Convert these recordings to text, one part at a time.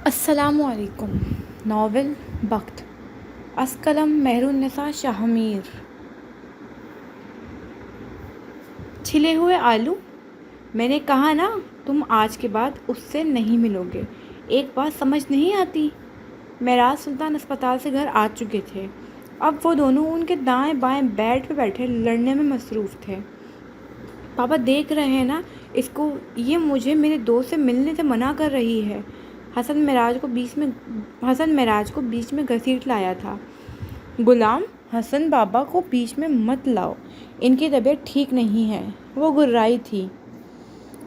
السلام علیکم۔ ناول بخت، از قلم مہرالنساء شاہ میر۔ چھلے ہوئے آلو؟ میں نے کہا نا تم آج کے بعد اس سے نہیں ملو گے۔ ایک بات سمجھ نہیں آتی۔ معراج سلطان اسپتال سے گھر آ چکے تھے۔ اب وہ دونوں ان کے دائیں بائیں بیڈ پہ بیٹھے لڑنے میں مصروف تھے۔ پاپا دیکھ رہے ہیں نا اس کو، یہ مجھے میرے دوست سے ملنے سے منع کر رہی ہے۔ حسن معراج کو بیچ میں گھسیٹ لایا تھا۔ غلام حسن بابا کو بیچ میں مت لاؤ، ان کی طبیعت ٹھیک نہیں ہے، وہ گررائی تھی۔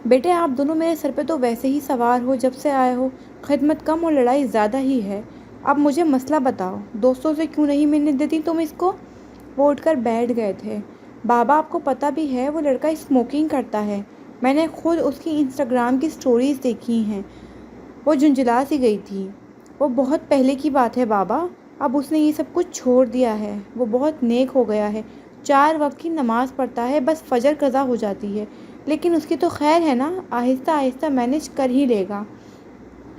بیٹے آپ دونوں میرے سر پہ تو ویسے ہی سوار ہو جب سے آئے ہو، خدمت کم اور لڑائی زیادہ ہی ہے۔ اب مجھے مسئلہ بتاؤ، دوستوں سے کیوں نہیں ملنے دیتی تم اس کو؟ وہ اٹھ کر بیٹھ گئے تھے۔ بابا آپ کو پتہ بھی ہے وہ لڑکا اسموکنگ کرتا ہے، میں نے خود اس کی انسٹاگرام کی سٹوریز دیکھی ہیں۔ وہ جھنجھلا سی گئی تھی۔ وہ بہت پہلے کی بات ہے بابا، اب اس نے یہ سب کچھ چھوڑ دیا ہے، وہ بہت نیک ہو گیا ہے، 4 وقت کی نماز پڑھتا ہے، بس فجر قضا ہو جاتی ہے، لیکن اس کی تو خیر ہے نا، آہستہ آہستہ مینیج کر ہی لے گا۔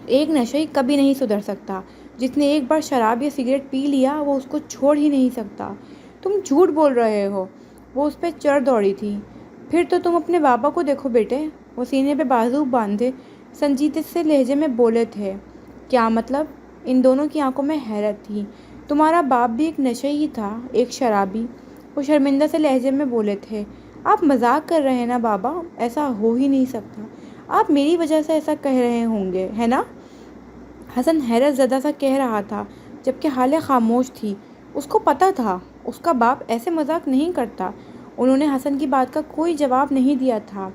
ایک نشئی کبھی نہیں سدھر سکتا، جس نے ایک بار شراب یا سگریٹ پی لیا وہ اس کو چھوڑ ہی نہیں سکتا۔ تم جھوٹ بول رہے ہو، وہ اس پہ چڑھ دوڑی تھی۔ پھر تو تم اپنے بابا کو دیکھو بیٹے، وہ سینے پہ بازو باندھے سنجیدہ سے لہجے میں بولے تھے۔ کیا مطلب؟ ان دونوں کی آنکھوں میں حیرت تھی۔ تمہارا باپ بھی ایک نشئی ہی تھا، ایک شرابی، وہ شرمندہ سے لہجے میں بولے تھے۔ آپ مذاق کر رہے ہیں نا بابا، ایسا ہو ہی نہیں سکتا، آپ میری وجہ سے ایسا کہہ رہے ہوں گے، ہے نا؟ حسن حیرت زدہ سا کہہ رہا تھا، جبکہ حالہ خاموش تھی۔ اس کو پتہ تھا اس کا باپ ایسے مذاق نہیں کرتا۔ انہوں نے حسن کی بات کا کوئی جواب نہیں دیا تھا۔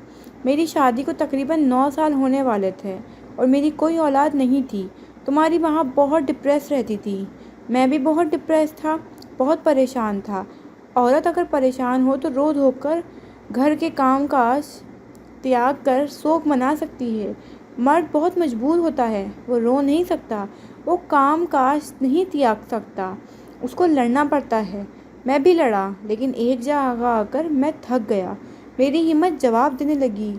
میری شادی کو تقریباً 9 سال ہونے والے تھے اور میری کوئی اولاد نہیں تھی۔ تمہاری ماں بہت ڈپریس رہتی تھی، میں بھی بہت ڈپریس تھا، بہت پریشان تھا۔ عورت اگر پریشان ہو تو رو دھو کر گھر کے کام کاج تیاگ کر سوگ منا سکتی ہے۔ مرد بہت مجبور ہوتا ہے، وہ رو نہیں سکتا، وہ کام کاج نہیں تیاگ سکتا، اس کو لڑنا پڑتا ہے۔ میں بھی لڑا، لیکن ایک جگہ آ کر میں تھک گیا، میری ہمت جواب دینے لگی۔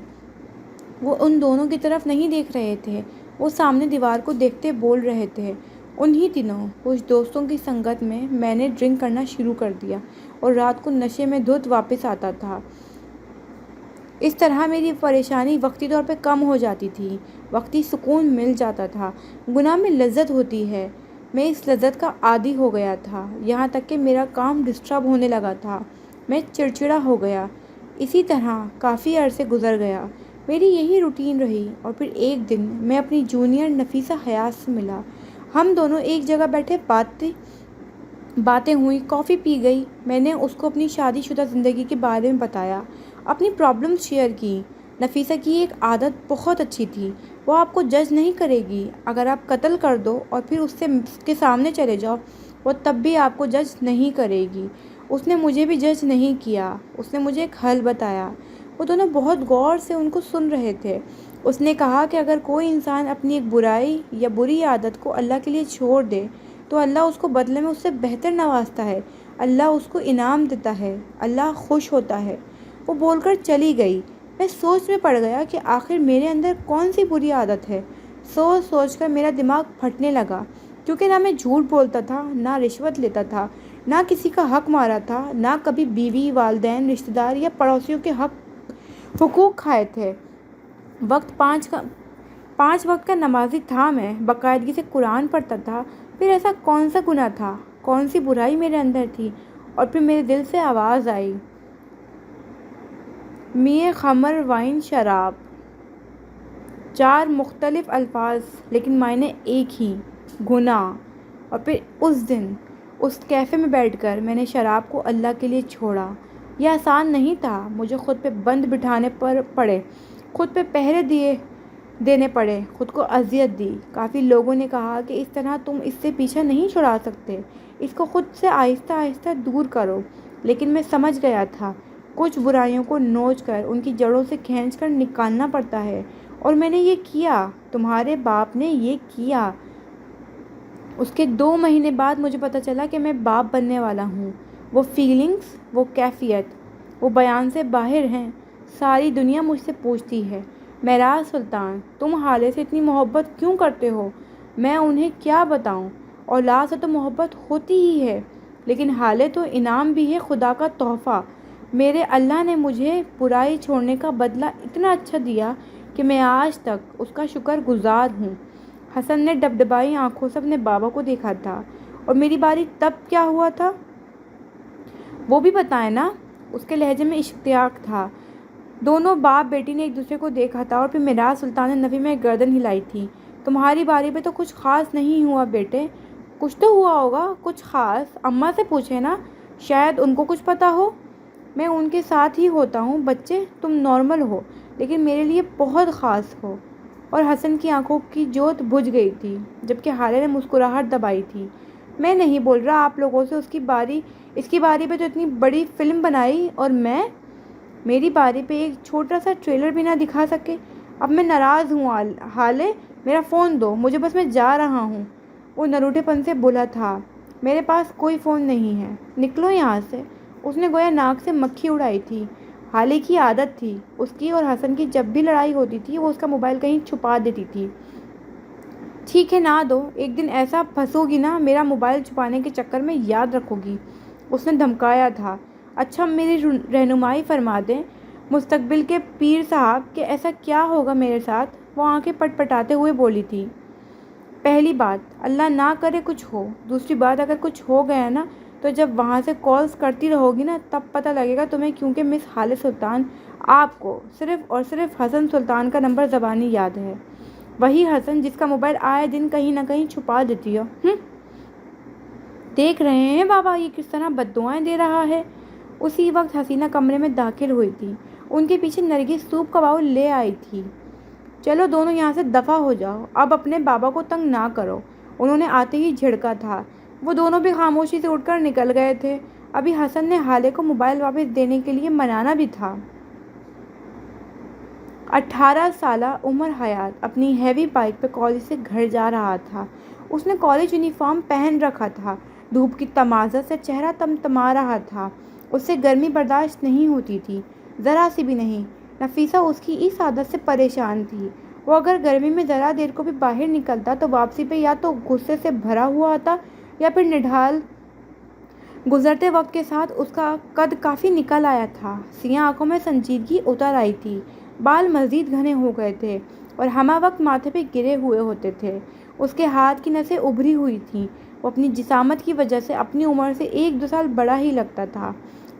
وہ ان دونوں کی طرف نہیں دیکھ رہے تھے، وہ سامنے دیوار کو دیکھتے بول رہے تھے۔ انہی دنوں کچھ دوستوں کی سنگت میں نے ڈرنک کرنا شروع کر دیا اور رات کو نشے میں دھت واپس آتا تھا۔ اس طرح میری پریشانی وقتی طور پہ کم ہو جاتی تھی، وقتی سکون مل جاتا تھا۔ گناہ میں لذت ہوتی ہے، میں اس لذت کا عادی ہو گیا تھا، یہاں تک کہ میرا کام ڈسٹرب ہونے لگا تھا، میں چڑچڑا ہو گیا۔ اسی طرح کافی عرصے گزر گیا، میری یہی روٹین رہی، اور پھر ایک دن میں اپنی جونیئر نفیسہ حیات سے ملا۔ ہم دونوں ایک جگہ بیٹھے باتیں ہوئیں، کافی پی گئی۔ میں نے اس کو اپنی شادی شدہ زندگی کے بارے میں بتایا، اپنی پرابلمز شیئر کی۔ نفیسہ کی ایک عادت بہت اچھی تھی، وہ آپ کو جج نہیں کرے گی۔ اگر آپ قتل کر دو اور پھر اس کے سامنے چلے جاؤ، وہ تب بھی آپ کو جج نہیں کرے گی۔ اس نے مجھے بھی جج نہیں کیا، اس نے مجھے ایک حل بتایا۔ وہ دونوں بہت غور سے ان کو سن رہے تھے۔ اس نے کہا کہ اگر کوئی انسان اپنی ایک برائی یا بری عادت کو اللہ کے لیے چھوڑ دے تو اللہ اس کو بدلے میں اس سے بہتر نوازتا ہے، اللہ اس کو انعام دیتا ہے، اللہ خوش ہوتا ہے۔ وہ بول کر چلی گئی۔ میں سوچ میں پڑ گیا کہ آخر میرے اندر کون سی بری عادت ہے۔ سوچ سوچ کر میرا دماغ پھٹنے لگا، کیونکہ نہ میں جھوٹ بولتا تھا، نہ رشوت لیتا تھا، نہ کسی کا حق مارا تھا، نہ کبھی بیوی، والدین، رشتہ دار یا پڑوسیوں کے حقوق کھائے تھے۔ 5 وقت کا نمازی تھا، میں باقاعدگی سے قرآن پڑھتا تھا۔ پھر ایسا کون سا گناہ تھا، کون سی برائی میرے اندر تھی؟ اور پھر میرے دل سے آواز آئی، میے خمر وائن شراب، 4 مختلف الفاظ لیکن معنی ایک ہی، گناہ۔ اور پھر اس دن اس کیفے میں بیٹھ کر میں نے شراب کو اللہ کے لیے چھوڑا۔ یہ آسان نہیں تھا، مجھے خود پہ بند بٹھانے پڑے، خود پہ پہرے دینے پڑے، خود کو اذیت دی۔ کافی لوگوں نے کہا کہ اس طرح تم اس سے پیچھا نہیں چھڑا سکتے، اس کو خود سے آہستہ آہستہ دور کرو، لیکن میں سمجھ گیا تھا کچھ برائیوں کو نوچ کر ان کی جڑوں سے کھینچ کر نکالنا پڑتا ہے، اور میں نے یہ کیا، تمہارے باپ نے یہ کیا۔ اس کے 2 مہینے بعد مجھے پتہ چلا کہ میں باپ بننے والا ہوں۔ وہ فیلنگز، وہ کیفیت، وہ بیان سے باہر ہیں۔ ساری دنیا مجھ سے پوچھتی ہے، معراج سلطان تم حالے سے اتنی محبت کیوں کرتے ہو؟ میں انہیں کیا بتاؤں؟ اولاد سے تو محبت ہوتی ہی ہے، لیکن حالے تو انعام بھی ہے، خدا کا تحفہ۔ میرے اللہ نے مجھے برائی چھوڑنے کا بدلہ اتنا اچھا دیا کہ میں آج تک اس کا شکر گزار ہوں۔ حسن نے ڈبڈبائی آنکھوں سے اپنے بابا کو دیکھا تھا۔ اور میری باری تب کیا ہوا تھا؟ وہ بھی بتائیں نا۔ اس کے لہجے میں اشتیاق تھا۔ دونوں باپ بیٹی نے ایک دوسرے کو دیکھا تھا اور پھر میراث سلطان نفی میں گردن ہلائی تھی۔ تمہاری باری پہ تو کچھ خاص نہیں ہوا بیٹے۔ کچھ تو ہوا ہوگا، کچھ خاص۔ اماں سے پوچھے نا، شاید ان کو کچھ پتا ہو۔ میں ان کے ساتھ ہی ہوتا ہوں بچے، تم نارمل ہو لیکن میرے لیے بہت خاص ہو۔ اور حسن کی آنکھوں کی جوت بجھ گئی تھی، جبکہ حالے نے مسکراہٹ دبائی تھی۔ میں نہیں بول رہا آپ لوگوں سے، اس کی باری پہ تو اتنی بڑی فلم بنائی اور میری باری پہ ایک چھوٹا سا ٹریلر بھی نہ دکھا سکے۔ اب میں ناراض ہوں حالے، میرا فون دو مجھے، بس میں جا رہا ہوں۔ وہ نروٹے پن سے بولا تھا، میرے پاس کوئی فون نہیں ہے، نکلو یہاں سے۔ اس نے گویا ناک سے مکھی اڑائی تھی۔ حالے کی عادت تھی، اس کی اور حسن کی جب بھی لڑائی ہوتی تھی وہ اس کا موبائل کہیں چھپا دیتی تھی۔ ٹھیک ہے نہ دو، ایک دن ایسا پھنسو گی نا میرا موبائل چھپانے کے چکر میں، یاد رکھو گی، اس نے دھمکایا تھا۔ اچھا میری رہنمائی فرما دیں مستقبل کے پیر صاحب کہ ایسا کیا ہوگا میرے ساتھ؟ وہ آنکھیں پٹ پٹاتے ہوئے بولی تھی۔ پہلی بات اللہ نہ کرے کچھ ہو، دوسری بات اگر کچھ ہو گیا نا تو جب وہاں سے کالز کرتی رہو گی نا تب پتہ لگے گا تمہیں، کیونکہ مس حالے سلطان آپ کو صرف اور صرف حسن سلطان کا نمبر زبانی یاد ہے، وہی حسن جس کا موبائل آئے دن کہیں نہ کہیں چھپا دیتی ہو۔ دیکھ رہے ہیں بابا یہ کس طرح بددعائیں دے رہا ہے۔ اسی وقت حسینہ کمرے میں داخل ہوئی تھی، ان کے پیچھے نرگس سوپ کا باؤل لے آئی تھی۔ چلو دونوں یہاں سے دفع ہو جاؤ، اب اپنے بابا کو تنگ نہ کرو، انہوں نے آتے ہی جھڑکا تھا۔ وہ دونوں بھی خاموشی سے اٹھ کر نکل گئے تھے۔ ابھی حسن نے حالے کو موبائل واپس دینے کے لیے منانا بھی تھا۔ 18 سالہ عمر حیات اپنی ہیوی بائک پہ کالج سے گھر جا رہا تھا۔ اس نے کالج یونیفارم پہن رکھا تھا، دھوپ کی تمازت سے چہرہ تمتما رہا تھا۔ اس سے گرمی برداشت نہیں ہوتی تھی، ذرا سی بھی نہیں۔ نفیسہ اس کی اس عادت سے پریشان تھی۔ وہ اگر گرمی میں ذرا دیر کو بھی باہر نکلتا تو واپسی پہ یا تو غصے سے بھرا ہوا آتا یا پھر نڈھال۔ گزرتے وقت کے ساتھ اس کا قد کافی نکل آیا تھا، سیاہ آنکھوں میں سنجیدگی اتر آئی تھی، بال مزید گھنے ہو گئے تھے اور ہمہ وقت ماتھے پہ گرے ہوئے ہوتے تھے۔ اس کے ہاتھ کی نسیں ابھری ہوئی تھیں۔ وہ اپنی جسامت کی وجہ سے اپنی عمر سے 1-2 سال بڑا ہی لگتا تھا۔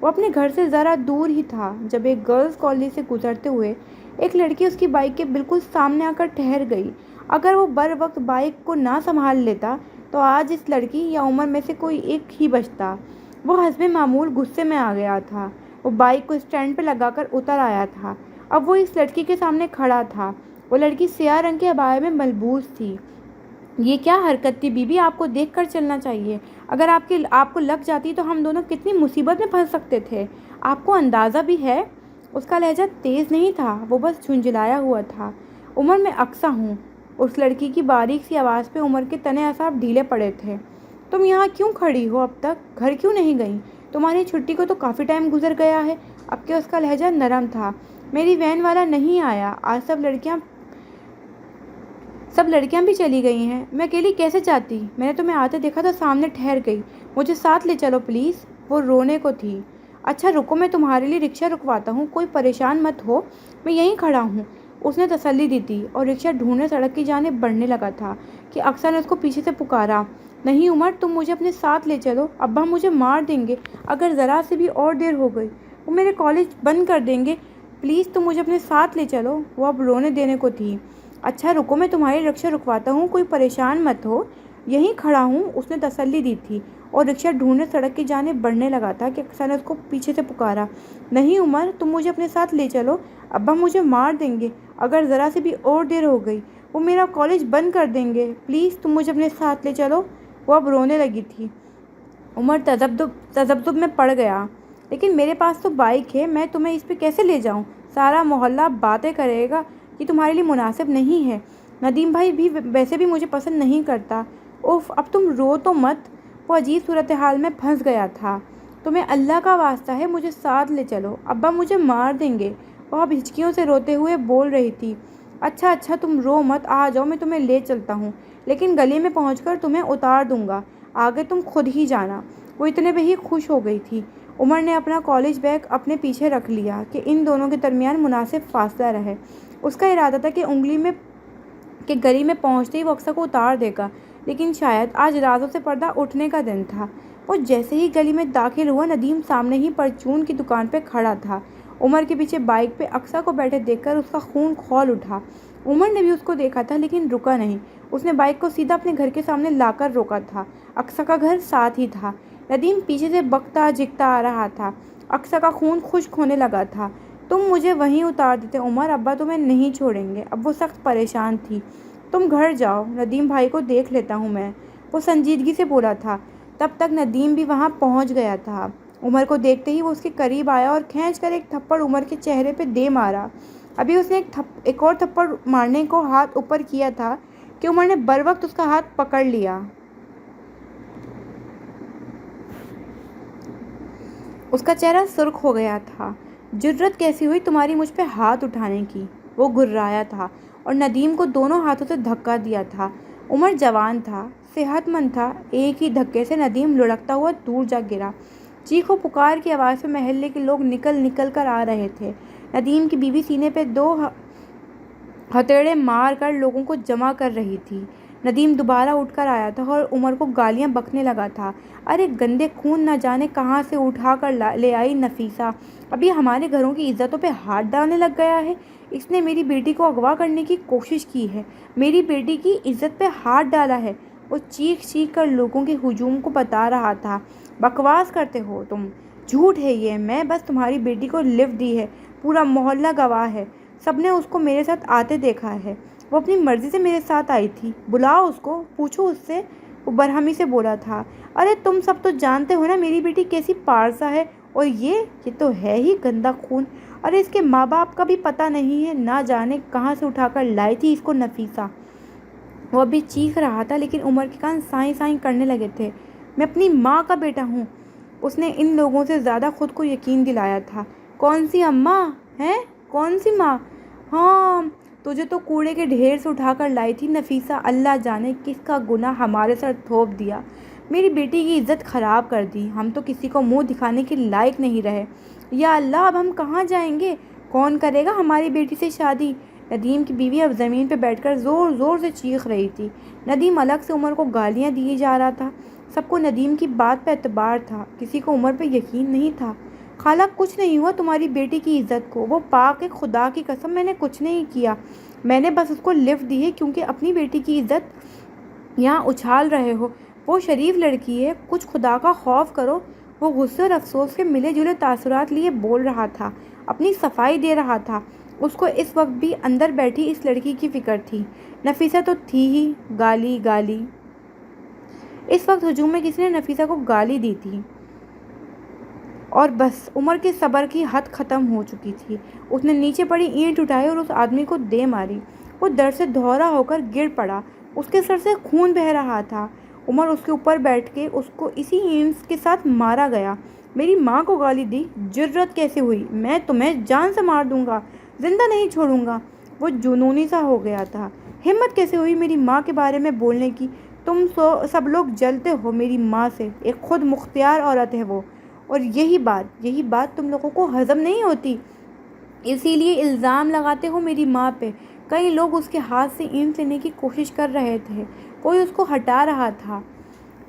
وہ اپنے گھر سے ذرا دور ہی تھا جب ایک گرلز کالج سے گزرتے ہوئے ایک لڑکی اس کی بائک کے بالکل سامنے آ کر ٹھہر گئی۔ اگر وہ بر وقت بائک کو نہ سنبھال لیتا تو آج اس لڑکی یا عمر میں سے کوئی ایک ہی بچتا۔ وہ حسب معمول غصے میں آ گیا تھا۔ وہ بائک کو اسٹینڈ پہ لگا کر اتر آیا تھا۔ اب وہ اس لڑکی کے سامنے کھڑا تھا۔ وہ لڑکی سیاہ رنگ کے عبایا میں ملبوس تھی۔ یہ کیا حرکت تھی بی بی، آپ کو دیکھ کر چلنا چاہیے، اگر آپ کو لگ جاتی تو ہم دونوں کتنی مصیبت میں پھنس سکتے تھے، آپ کو اندازہ بھی ہے؟ اس کا لہجہ تیز نہیں تھا، وہ بس جھنجھلایا ہوا تھا۔ عمر میں اقصیٰ ہوں۔ اس لڑکی کی باریک سی آواز پہ عمر کے تنے اعصاب ڈھیلے پڑے تھے۔ تم یہاں کیوں کھڑی ہو؟ اب تک گھر کیوں نہیں گئی؟ تمہاری چھٹی کو تو کافی ٹائم گزر گیا ہے۔ اب کہ اس کا لہجہ نرم تھا۔ میری وین والا نہیں آیا، آج سب لڑکیاں بھی چلی گئی ہیں، میں اکیلی کیسے جاتی؟ میں نے تمہیں آتے دیکھا تو سامنے ٹھہر گئی، مجھے ساتھ لے چلو پلیز۔ وہ رونے کو تھی۔ اچھا رکو، میں تمہارے لیے رکشہ رکواتا ہوں، کوئی پریشان مت ہو، میں یہیں کھڑا ہوں، اس نے تسلی دی تھی اور رکشہ ڈھونڈنے سڑک کی جانب بڑھنے لگا تھا کہ اقصیٰ نے اس کو پیچھے سے پکارا، نہیں عمر تم مجھے اپنے ساتھ لے چلو، ابا مجھے مار دیں گے اگر ذرا سے بھی اور دیر ہو گئی، وہ میرے کالج بند کر دیں گے، پلیز تم مجھے اپنے ساتھ لے چلو۔ وہ اب رونے دینے کو تھی۔ اچھا رکو، میں تمہاری رکشہ رکواتا ہوں، کوئی پریشان مت ہو، یہیں کھڑا ہوں، اس نے تسلی دی تھی اور رکشہ ڈھونڈنے سڑک کی جانب بڑھنے لگا تھا کہ اقصیٰ نے اس کو پیچھے سے پکارا، نہیں عمر تم مجھے اپنے ساتھ لے چلو، ابا مجھے مار دیں گے اگر ذرا سے بھی اور دیر ہو گئی، وہ میرا کالج بند کر دیں گے، پلیز تم مجھے اپنے ساتھ لے چلو۔ وہ اب رونے لگی تھی۔ عمر تذبذب میں پڑ گیا، لیکن میرے پاس تو بائک ہے، میں تمہیں اس پہ کیسے لے جاؤں؟ سارا محلہ باتیں کرے گا، یہ تمہارے لیے مناسب نہیں ہے، ندیم بھائی بھی ویسے بھی مجھے پسند نہیں کرتا۔ اوف اب تم رو تو مت۔ وہ عجیب صورتحال میں پھنس گیا تھا۔ تمہیں اللہ کا واسطہ ہے مجھے ساتھ لے چلو، ابا مجھے مار دیں گے، وہ اب ہچکیوں سے روتے ہوئے بول رہی تھی۔ اچھا اچھا تم رو مت، آ جاؤ میں تمہیں لے چلتا ہوں، لیکن گلی میں پہنچ کر تمہیں اتار دوں گا، آگے تم خود ہی جانا۔ وہ اتنے پہ ہی خوش ہو گئی تھی۔ عمر نے اپنا کالج بیگ اپنے پیچھے رکھ لیا کہ ان دونوں کے درمیان مناسب فاصلہ رہے۔ اس کا ارادہ تھا کہ گلی میں پہنچتے ہی وہ اکثر کو اتار دے گا، لیکن شاید آج رازوں سے پردہ اٹھنے کا دن تھا۔ وہ جیسے ہی گلی میں داخل ہوا، ندیم سامنے ہی پرچون کی دکان پہ کھڑا تھا۔ عمر کے پیچھے بائک پہ اقصیٰ کو بیٹھے دیکھ کر اس کا خون کھول اٹھا۔ عمر نے بھی اس کو دیکھا تھا لیکن رکا نہیں۔ اس نے بائک کو سیدھا اپنے گھر کے سامنے لا کر روکا تھا۔ اقصیٰ کا گھر ساتھ ہی تھا۔ ندیم پیچھے سے بکتا جھکتا آ رہا تھا۔ اقصیٰ کا خون خشک ہونے لگا تھا۔ تم مجھے وہیں اتار دیتے عمر، ابا تمہیں نہیں چھوڑیں گے۔ اب وہ سخت پریشان تھی۔ تم گھر جاؤ، ندیم بھائی کو دیکھ لیتا ہوں میں، وہ سنجیدگی سے بولا تھا۔ تب تک ندیم بھی وہاں پہنچ گیا تھا۔ عمر کو دیکھتے ہی وہ اس کے قریب آیا اور کھینچ کر ایک تھپڑ عمر کے چہرے پہ دے مارا۔ ابھی اس نے ایک اور تھپڑ مارنے کو ہاتھ اوپر کیا تھا کہ عمر نے بروقت اس کا ہاتھ پکڑ لیا۔ اس کا چہرہ سرخ ہو گیا تھا۔ جرأت کیسی ہوئی تمہاری مجھ پہ ہاتھ اٹھانے کی؟ وہ گھررایا تھا اور ندیم کو دونوں ہاتھوں سے دھکا دیا تھا۔ عمر جوان تھا، صحت مند تھا۔ ایک ہی دھکے سے ندیم لڑکتا ہوا دور جا گرا۔ چیخ و پکار کی آواز پہ محلے کے لوگ نکل کر آ رہے تھے۔ ندیم کی بیوی سینے پہ 2 ہتھیڑے مار کر لوگوں کو جمع کر رہی تھی۔ ندیم دوبارہ اٹھ کر آیا تھا اور عمر کو گالیاں بکنے لگا تھا۔ ارے گندے خون، نہ جانے کہاں سے اٹھا کر لے آئی نفیسہ، ابھی ہمارے گھروں کی عزتوں پہ ہاتھ ڈالنے لگ گیا ہے۔ اس نے میری بیٹی کو اغوا کرنے کی کوشش کی ہے، میری بیٹی کی عزت پہ ہاتھ ڈالا ہے۔ وہ چیخ کر لوگوں کے ہجوم کو بتا رہا تھا۔ بکواس کرتے ہو تم، جھوٹ ہے یہ، میں بس تمہاری بیٹی کو لفٹ دی ہے، پورا محلہ گواہ ہے، سب نے اس کو میرے ساتھ آتے دیکھا ہے، وہ اپنی مرضی سے میرے ساتھ آئی تھی، بلاؤ اس کو، پوچھو اس سے، وہ برہمی سے بولا تھا۔ ارے تم سب تو جانتے ہو نا میری بیٹی کیسی پارسا ہے، اور یہ تو ہے ہی گندا خون۔ ارے اس کے ماں باپ کا بھی پتہ نہیں ہے، نہ جانے کہاں سے اٹھا کر لائی تھی اس کو نفیسہ۔ وہ ابھی چیخ رہا تھا لیکن عمر کے کان سائیں سائیں کرنے لگے تھے۔ میں اپنی ماں کا بیٹا ہوں، اس نے ان لوگوں سے زیادہ خود کو یقین دلایا تھا۔ کون سی اماں ہیں؟ کون سی ماں؟ ہاں، تجھے تو کوڑے کے ڈھیر سے اٹھا کر لائی تھی نفیسہ، اللہ جانے کس کا گناہ ہمارے سر تھوپ دیا، میری بیٹی کی عزت خراب کر دی، ہم تو کسی کو منہ دکھانے کے لائق نہیں رہے۔ یا اللہ، اب ہم کہاں جائیں گے؟ کون کرے گا ہماری بیٹی سے شادی؟ ندیم کی بیوی اب زمین پہ بیٹھ کر زور زور سے چیخ رہی تھی۔ ندیم الگ سے عمر کو گالیاں دیے جا رہا تھا۔ سب کو ندیم کی بات پہ اعتبار تھا، کسی کو عمر پہ یقین نہیں تھا۔ خالہ کچھ نہیں ہوا تمہاری بیٹی کی عزت کو، وہ پاک ہے، خدا کی قسم میں نے کچھ نہیں کیا، میں نے بس اس کو لفٹ دی ہے کیونکہ اپنی بیٹی کی عزت یہاں اچھال رہے ہو، وہ شریف لڑکی ہے، کچھ خدا کا خوف کرو۔ وہ غصے اور افسوس کے ملے جلے تاثرات لیے بول رہا تھا، اپنی صفائی دے رہا تھا۔ اس کو اس وقت بھی اندر بیٹھی اس لڑکی کی فکر تھی۔ نفیسہ تو تھی ہی، گالی گالی۔ اس وقت ہجوم میں کسی نے نفیسہ کو گالی دی تھی اور بس عمر کے صبر کی حد ختم ہو چکی تھی۔ اس نے نیچے پڑی اینٹ اٹھائی اور اس آدمی کو دے ماری۔ وہ در سے دھورا ہو کر گر پڑا، اس کے سر سے خون بہہ رہا تھا۔ عمر اس کے اوپر بیٹھ کے اس کو اسی اینٹ کے ساتھ مارا گیا۔ میری ماں کو گالی دی، جرأت کیسے ہوئی؟ میں تمہیں جان سے مار دوں گا، زندہ نہیں چھوڑوں گا۔ وہ جنونی سا ہو گیا تھا۔ ہمت کیسے ہوئی میری ماں کے بارے میں بولنے کی؟ تم سب لوگ جلتے ہو میری ماں سے، ایک خود مختار عورت ہے وہ، اور یہی بات تم لوگوں کو ہضم نہیں ہوتی، اسی لیے الزام لگاتے ہو میری ماں پہ۔ کئی لوگ اس کے ہاتھ سے اینٹ لینے کی کوشش کر رہے تھے، کوئی اس کو ہٹا رہا تھا،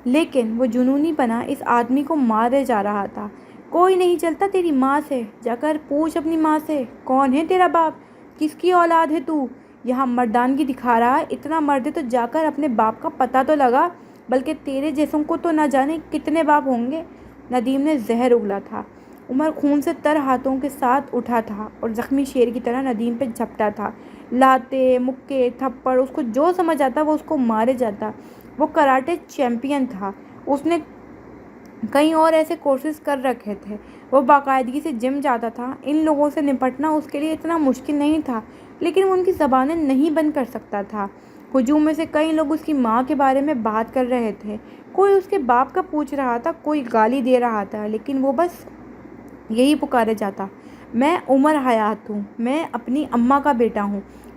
لیکن وہ جنونی پنا اس آدمی کو مارے جا رہا تھا۔ کوئی نہیں چلتا تیری ماں سے، جا کر پوچھ اپنی ماں سے، کون ہے تیرا باپ، کس کی اولاد ہے تو؟ یہاں مردانگی دکھا رہا ہے، اتنا مرد ہے تو جا کر اپنے باپ کا پتہ تو لگا، بلکہ تیرے جیسوں کو تو نہ جانے کتنے باپ ہوں گے۔ ندیم نے زہر اگلا تھا۔ عمر خون سے تر ہاتھوں کے ساتھ اٹھا تھا اور زخمی شیر کی طرح ندیم پہ جھپٹا تھا۔ لاتے، مکے، تھپڑ، اس کو جو سمجھ آتا وہ اس کو مارے جاتا۔ وہ کراٹے چیمپئن تھا، اس نے کئی اور ایسے کورسز کر رکھے تھے، وہ باقاعدگی سے جم جاتا تھا۔ ان لوگوں سے نپٹنا اس کے لیے اتنا مشکل نہیں تھا، لیکن وہ ان کی زبانیں نہیں بند کر سکتا تھا۔ ہجوم میں سے کئی لوگ اس کی ماں کے بارے میں بات کر رہے تھے، کوئی اس کے باپ کا پوچھ رہا تھا، کوئی گالی دے رہا تھا، لیکن وہ بس یہی پکارے جاتا، میں عمر حیات ہوں، میں اپنی اماں کا بیٹا ہوں،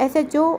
SHO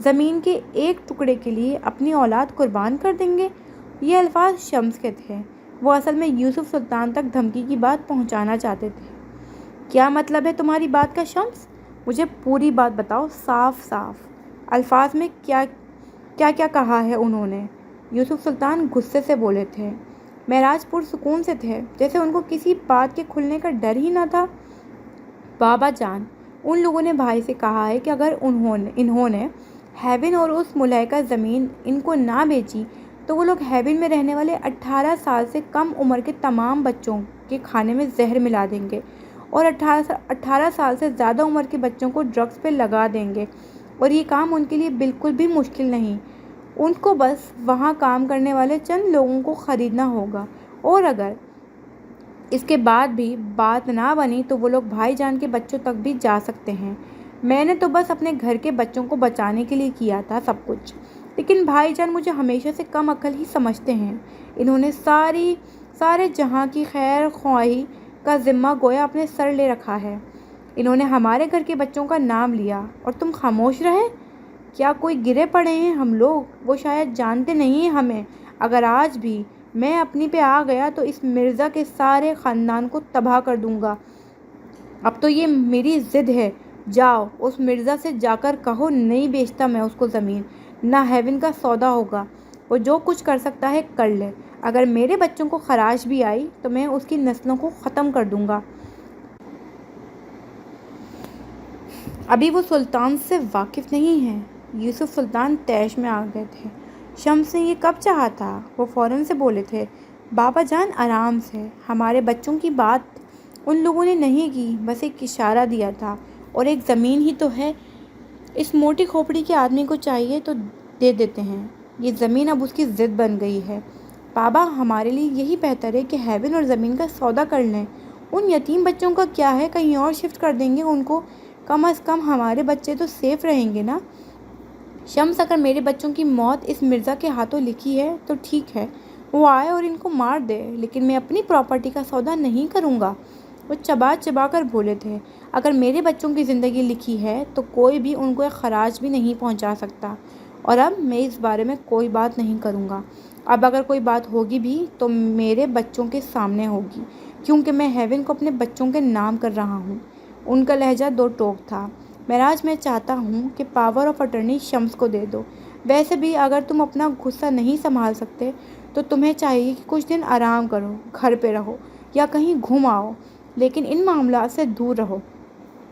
زمین کے ایک ٹکڑے کے لیے اپنی اولاد قربان کر دیں گے؟ یہ الفاظ شمس کے تھے۔ وہ اصل میں یوسف سلطان تک دھمکی کی بات پہنچانا چاہتے تھے۔ کیا مطلب ہے تمہاری بات کا شمس؟ مجھے پوری بات بتاؤ، صاف صاف الفاظ میں کیا کیا کہا ہے انہوں نے؟ یوسف سلطان غصے سے بولے تھے۔ معراج پرسکون سے تھے، جیسے ان کو کسی بات کے کھلنے کا ڈر ہی نہ تھا۔ بابا جان، ان لوگوں نے بھائی سے کہا ہے کہ اگر انہوں نے ہیون اور اس ملحقہ زمین ان کو نہ بیچی تو وہ لوگ ہیون میں رہنے والے 18 سال سے کم عمر کے تمام بچوں کے کھانے میں زہر ملا دیں گے اور 18 سال سے زیادہ عمر کے بچوں کو ڈرگس پہ لگا دیں گے، اور یہ کام ان کے لیے بالکل بھی مشکل نہیں۔ ان کو بس وہاں کام کرنے والے چند لوگوں کو خریدنا ہوگا، اور اگر اس کے بعد بھی بات نہ بنی تو وہ لوگ بھائی جان کے بچوں تک بھی جا سکتے ہیں۔ میں نے تو بس اپنے گھر کے بچوں کو بچانے کے لیے کیا تھا سب کچھ، لیکن بھائی جان مجھے ہمیشہ سے کم عقل ہی سمجھتے ہیں۔ انہوں نے سارے جہاں کی خیر خواہی کا ذمہ گویا اپنے سر لے رکھا ہے۔ انہوں نے ہمارے گھر کے بچوں کا نام لیا اور تم خاموش رہے۔ کیا کوئی گرے پڑے ہیں ہم لوگ؟ وہ شاید جانتے نہیں ہیں ہمیں۔ اگر آج بھی میں اپنی پہ آ گیا تو اس مرزا کے سارے خاندان کو تباہ کر دوں گا۔ اب تو یہ میری ضد ہے۔ جاؤ اس مرزا سے جا کر کہو نہیں بیچتا میں اس کو زمین، نہ ہیون کا سودا ہوگا۔ وہ جو کچھ کر سکتا ہے کر لے۔ اگر میرے بچوں کو خراش بھی آئی تو میں اس کی نسلوں کو ختم کر دوں گا۔ ابھی وہ سلطان سے واقف نہیں ہے۔ یوسف سلطان طیش میں آ گئے تھے۔ شمس نے یہ کب چاہا تھا؟ وہ فوراً سے بولے تھے۔ بابا جان آرام سے، ہمارے بچوں کی بات ان لوگوں نے نہیں کی، بس ایک اشارہ دیا تھا، اور ایک زمین ہی تو ہے۔ اس موٹی کھوپڑی کے آدمی کو چاہیے تو دے دیتے ہیں۔ یہ زمین اب اس کی ضد بن گئی ہے۔ بابا ہمارے لیے یہی بہتر ہے کہ ہیون اور زمین کا سودا کر لیں۔ ان یتیم بچوں کا کیا ہے، کہیں اور شفٹ کر دیں گے ان کو، کم از کم ہمارے بچے تو سیف رہیں گے نا۔ شمس، اگر میرے بچوں کی موت اس مرزا کے ہاتھوں لکھی ہے تو ٹھیک ہے، وہ آئے اور ان کو مار دے، لیکن میں اپنی پراپرٹی کا سودا نہیں کروں گا۔ وہ چبا چبا کر بولے تھے۔ اگر میرے بچوں کی زندگی لکھی ہے تو کوئی بھی ان کو ایک خراج بھی نہیں پہنچا سکتا، اور اب میں اس بارے میں کوئی بات نہیں کروں گا۔ اب اگر کوئی بات ہوگی بھی تو میرے بچوں کے سامنے ہوگی، کیونکہ میں ہیون کو اپنے بچوں کے نام کر رہا ہوں۔ ان کا لہجہ دو ٹوک تھا۔ معراج، میں چاہتا ہوں کہ پاور آف اٹرنی شمس کو دے دو۔ ویسے بھی اگر تم اپنا غصہ نہیں سنبھال سکتے تو تمہیں چاہیے کہ کچھ دن آرام کرو، گھر پہ رہو یا کہیں گھوم آؤ، لیکن ان معاملات سے دور رہو۔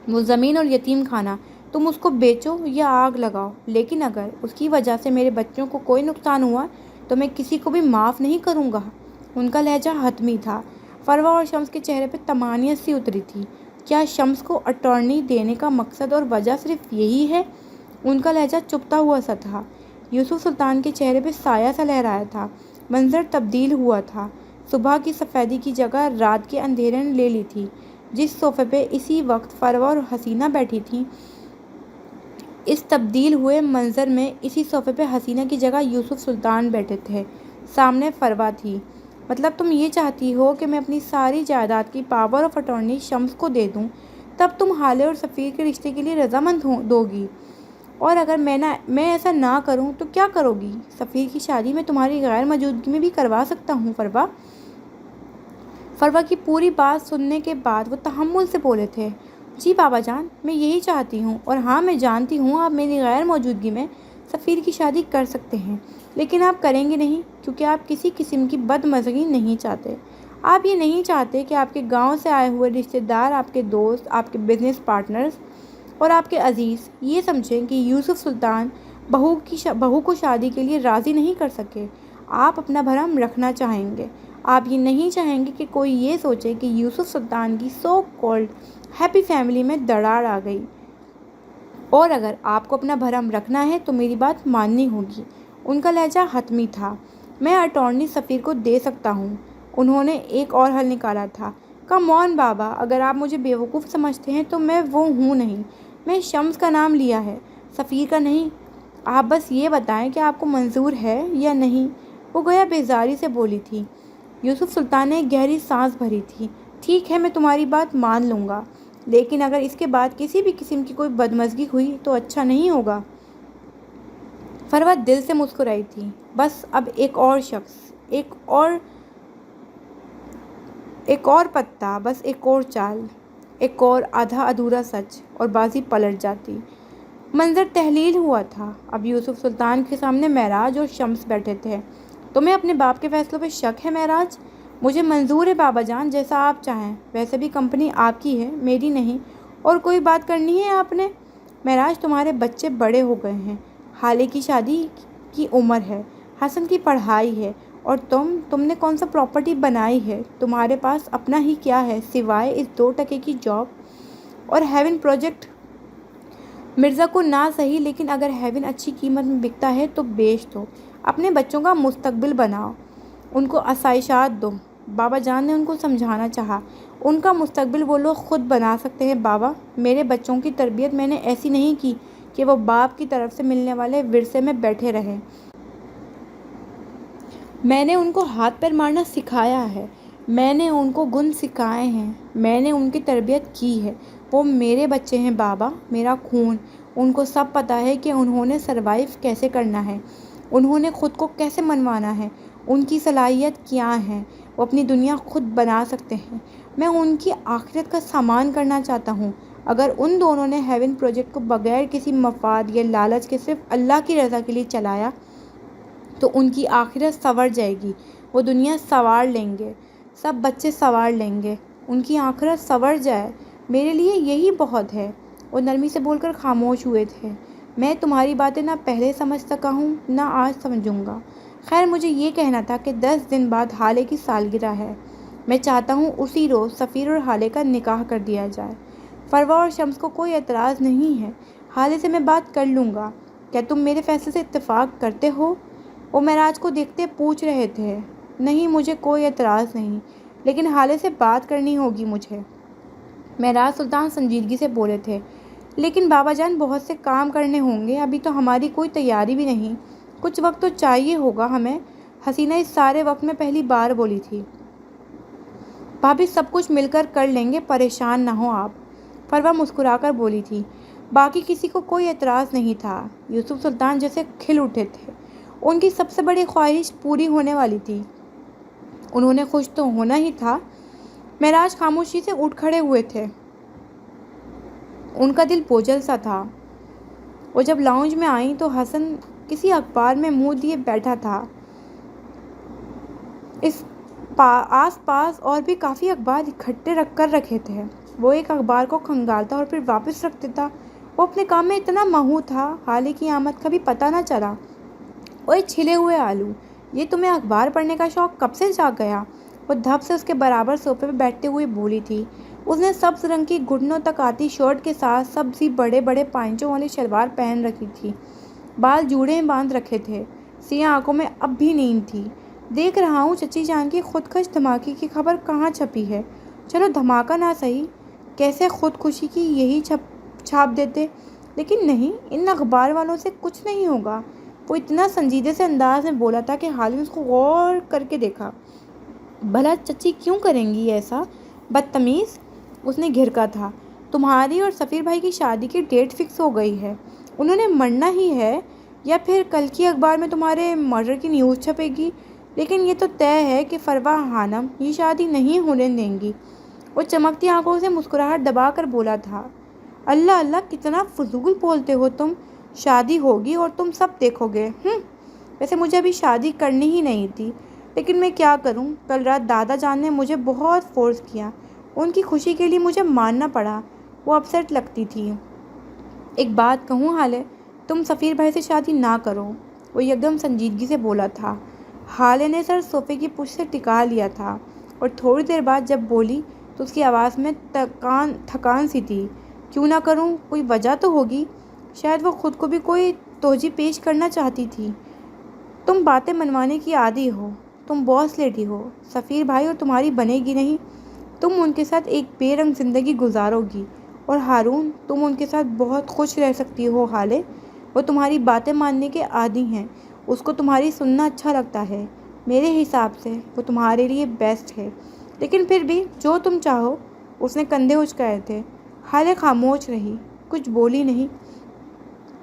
وہ زمین اور یتیم خانہ تم اس کو بیچو یا آگ لگاؤ، لیکن اگر اس کی وجہ سے میرے بچوں کو کوئی نقصان ہوا تو میں کسی کو بھی معاف نہیں کروں گا۔ ان کا لہجہ حتمی تھا۔ فروا اور شمس کے چہرے پہ طمانینت سی اتری تھی۔ کیا شمس کو اٹارنی دینے کا مقصد اور وجہ صرف یہی ہے؟ ان کا لہجہ چپتا ہوا سا تھا۔ یوسف سلطان کے چہرے پہ سایہ سا لہرایا تھا۔ منظر تبدیل ہوا تھا۔ صبح کی سفیدی کی جگہ رات کے اندھیرے نے لے لی تھی۔ جس صوفے پہ اسی وقت فروا اور حسینہ بیٹھی تھیں، اس تبدیل ہوئے منظر میں اسی صوفے پہ حسینہ کی جگہ یوسف سلطان بیٹھے تھے۔ سامنے فروا تھی۔ مطلب تم یہ چاہتی ہو کہ میں اپنی ساری جائیداد کی پاور آف اٹارنی شمس کو دے دوں، تب تم حالے اور سفیر کے رشتے کے لیے رضامند دو گی، اور اگر میں ایسا نہ کروں تو کیا کرو گی؟ سفیر کی شادی میں تمہاری غیر موجودگی میں بھی کروا سکتا ہوں فروا۔ فروا کی پوری بات سننے کے بعد وہ تحمل سے بولے تھے۔ جی بابا جان، میں یہی چاہتی ہوں، اور ہاں میں جانتی ہوں آپ میری غیر موجودگی میں سفیر کی شادی کر سکتے ہیں، لیکن آپ کریں گے نہیں، کیونکہ آپ کسی قسم کی بدمزگی نہیں چاہتے۔ آپ یہ نہیں چاہتے کہ آپ کے گاؤں سے آئے ہوئے رشتہ دار، آپ کے دوست، آپ کے بزنس پارٹنرز اور آپ کے عزیز یہ سمجھیں کہ یوسف سلطان بہو کو شادی کے لیے راضی نہیں کر سکے۔ آپ اپنا بھرم رکھنا چاہیں گے۔ آپ یہ نہیں چاہیں گے کہ کوئی یہ سوچے کہ یوسف سلطان کی سو کالڈ ہیپی فیملی میں دراڑ آ گئی، اور اگر آپ کو اپنا بھرم رکھنا ہے تو میری بات ماننی ہوگی۔ ان کا لہجہ حتمی تھا۔ میں اٹارنی سفیر کو دے سکتا ہوں۔ انہوں نے ایک اور حل نکالا تھا۔ کم آن بابا، اگر آپ مجھے بیوقوف سمجھتے ہیں تو میں وہ ہوں نہیں۔ میں شمس کا نام لیا ہے، سفیر کا نہیں۔ آپ بس یہ بتائیں کہ آپ کو منظور ہے یا نہیں۔ وہ گویا بیزاری سے بولی تھی۔ یوسف سلطان نے ایک گہری سانس بھری تھی۔ ٹھیک ہے، میں تمہاری بات مان لوں گا، لیکن اگر اس کے بعد کسی بھی قسم کی کوئی بدمزگی ہوئی تو اچھا نہیں ہوگا۔ فروا دل سے مسکرائی تھی۔ بس اب ایک اور شخص، ایک اور پتا، بس ایک اور چال، ایک اور آدھا ادھورا سچ اور بازی پلٹ جاتی۔ منظر تحلیل ہوا تھا۔ اب یوسف سلطان کے سامنے معراج اور شمس بیٹھے تھے۔ تمہیں اپنے باپ کے فیصلوں پہ شک ہے معراج؟ مجھے منظور ہے بابا جان، جیسا آپ چاہیں۔ ویسے بھی کمپنی آپ کی ہے، میری نہیں۔ اور کوئی بات کرنی ہے آپ نے؟ معراج تمہارے بچے بڑے ہو گئے ہیں، حالے کی شادی کی عمر ہے، حسن کی پڑھائی ہے، اور تم نے کون سا پراپرٹی بنائی ہے؟ تمہارے پاس اپنا ہی کیا ہے سوائے اس 2 کی جاب اور ہیون پروجیکٹ؟ مرزا کو نہ صحیح، لیکن اگر ہیون اچھی قیمت میں بکتا ہے تو بیچ دو، اپنے بچوں کا مستقبل بناؤ، ان کو آسائشات دو۔ بابا جان نے ان کو سمجھانا چاہا۔ ان کا مستقبل وہ لوگ خود بنا سکتے ہیں بابا۔ میرے بچوں کی تربیت میں نے ایسی نہیں کی کہ وہ باپ کی طرف سے ملنے والے ورثے میں بیٹھے رہیں۔ میں نے ان کو ہاتھ پیر مارنا سکھایا ہے، میں نے ان کو گن سکھائے ہیں، میں نے ان کی تربیت کی ہے۔ وہ میرے بچے ہیں بابا، میرا خون۔ ان کو سب پتہ ہے کہ انہوں نے سروائیو کیسے کرنا ہے، انہوں نے خود کو کیسے منوانا ہے، ان کی صلاحیت کیا ہے، وہ اپنی دنیا خود بنا سکتے ہیں۔ میں ان کی آخرت کا سامان کرنا چاہتا ہوں۔ اگر ان دونوں نے ہیون پروجیکٹ کو بغیر کسی مفاد یا لالچ کے صرف اللہ کی رضا کے لیے چلایا تو ان کی آخرت سنور جائے گی، وہ دنیا سنوار لیں گے، سب بچے سنوار لیں گے، ان کی آخرت سنور جائے، میرے لیے یہی بہت ہے۔ وہ نرمی سے بول کر خاموش ہوئے تھے۔ میں تمہاری باتیں نہ پہلے سمجھ سکا ہوں، نہ آج سمجھوں گا۔ خیر، مجھے یہ کہنا تھا کہ 10 دن بعد حالے کی سالگرہ ہے۔ میں چاہتا ہوں اسی روز سفیر اور حالے کا نکاح کر دیا جائے۔ فروا اور شمس کو کوئی اعتراض نہیں ہے۔ حالے سے میں بات کر لوں گا۔ کیا تم میرے فیصلے سے اتفاق کرتے ہو؟ وہ معراج کو دیکھتے پوچھ رہے تھے۔ نہیں، مجھے کوئی اعتراض نہیں، لیکن حالے سے بات کرنی ہوگی مجھے۔ معراج سلطان سنجیدگی سے بولے تھے۔ لیکن بابا جان، بہت سے کام کرنے ہوں گے، ابھی تو ہماری کوئی تیاری بھی نہیں، کچھ وقت تو چاہیے ہوگا ہمیں۔ حسینہ اس سارے وقت میں پہلی بار بولی تھی۔ بھابھی، سب کچھ مل کر کر لیں گے، پریشان نہ ہو آپ۔ فروا مسکرا کر بولی تھی۔ باقی کسی کو کوئی اعتراض نہیں تھا۔ یوسف سلطان جیسے کھل اٹھے تھے۔ ان کی سب سے بڑی خواہش پوری ہونے والی تھی۔ انہوں نے خوش تو ہونا ہی تھا۔ معراج خاموشی سے اٹھ کھڑے ہوئے تھے۔ ان کا دل بوجھل سا تھا۔ وہ جب لاؤنج میں آئیں تو حسن کسی اخبار میں منہ دیے بیٹھا تھا۔ آس پاس اور بھی کافی اخبار اکٹھے کر رکھے تھے۔ وہ ایک اخبار کو کھنگالتا اور پھر واپس رکھ دیتا۔ وہ اپنے کام میں اتنا مہو تھا، حالے کی آمد کا بھی پتہ نہ چلا۔ اوئے چھلے ہوئے آلو، یہ تمہیں اخبار پڑھنے کا شوق کب سے جاگ گیا؟ وہ دھپ سے اس کے برابر صوفے پہ بیٹھتے ہوئے بولی تھی۔ اس نے سبز رنگ کی گھٹنوں تک آتی شرٹ کے ساتھ سبزی بڑے بڑے پائنچوں والی شلوار پہن رکھی تھی۔ بال جوڑے میں باندھ رکھے تھے۔ سیاہ آنکھوں میں اب بھی نیند تھی۔ دیکھ رہا ہوں چچی جان کی خودکش دھماکے کی خبر کہاں چھپی ہے۔ چلو دھماکہ نہ صحیح، کیسے خودکشی کی یہی چھاپ دیتے، لیکن نہیں، ان اخبار والوں سے کچھ نہیں ہوگا۔ وہ اتنا سنجیدے سے انداز میں بولا تھا کہ حال نے اس کو غور کر کے دیکھا۔ بھلا چچی کیوں کریں گی ایسا؟ بدتمیز، اس نے گھرکا تھا۔ تمہاری اور سفیر بھائی کی شادی کی ڈیٹ فکس ہو گئی ہے، انہوں نے مرنا ہی ہے، یا پھر کل کی اخبار میں تمہارے مرڈر کی نیوز چھپے گی، لیکن یہ تو طے ہے کہ فروا خانم یہ شادی نہیں ہونے دیں گی۔ وہ چمکتی آنکھوں سے مسکراہٹ دبا کر بولا تھا۔ اللہ اللہ، کتنا فضول بولتے ہو تم۔ شادی ہوگی اور تم سب دیکھو گے۔ ویسے مجھے ابھی شادی کرنی ہی نہیں تھی، لیکن میں کیا کروں، کل رات دادا جان نے مجھے بہت فورس کیا، ان کی خوشی کے لیے مجھے ماننا پڑا۔ وہ اپسیٹ لگتی تھی۔ ایک بات کہوں حالے، تم سفیر بھائی سے شادی نہ کرو، وہ یکدم سنجیدگی سے بولا تھا۔ حالے نے سر صوفے کی پشت سے ٹکا لیا تھا، اور تھوڑی دیر بعد جب بولی تو اس کی آواز میں تھکان سی تھی۔ کیوں نہ کروں؟ کوئی وجہ تو ہوگی، شاید وہ خود کو بھی کوئی توجہ پیش کرنا چاہتی تھی۔ تم باتیں منوانے کی عادی ہو، تم باس لیڈی ہو، سفیر بھائی اور تمہاری بنے گی نہیں، تم ان کے ساتھ ایک بے رنگ زندگی گزارو گی، اور ہارون، تم ان کے ساتھ بہت خوش رہ سکتی ہو حالے، وہ تمہاری باتیں ماننے کے عادی ہیں، اس کو تمہاری سننا اچھا لگتا ہے، میرے حساب سے وہ تمہارے لیے بیسٹ ہے، لیکن پھر بھی جو تم چاہو۔ اس نے کندھے اچکائے تھے۔ حالے خاموش رہی، کچھ بولی نہیں۔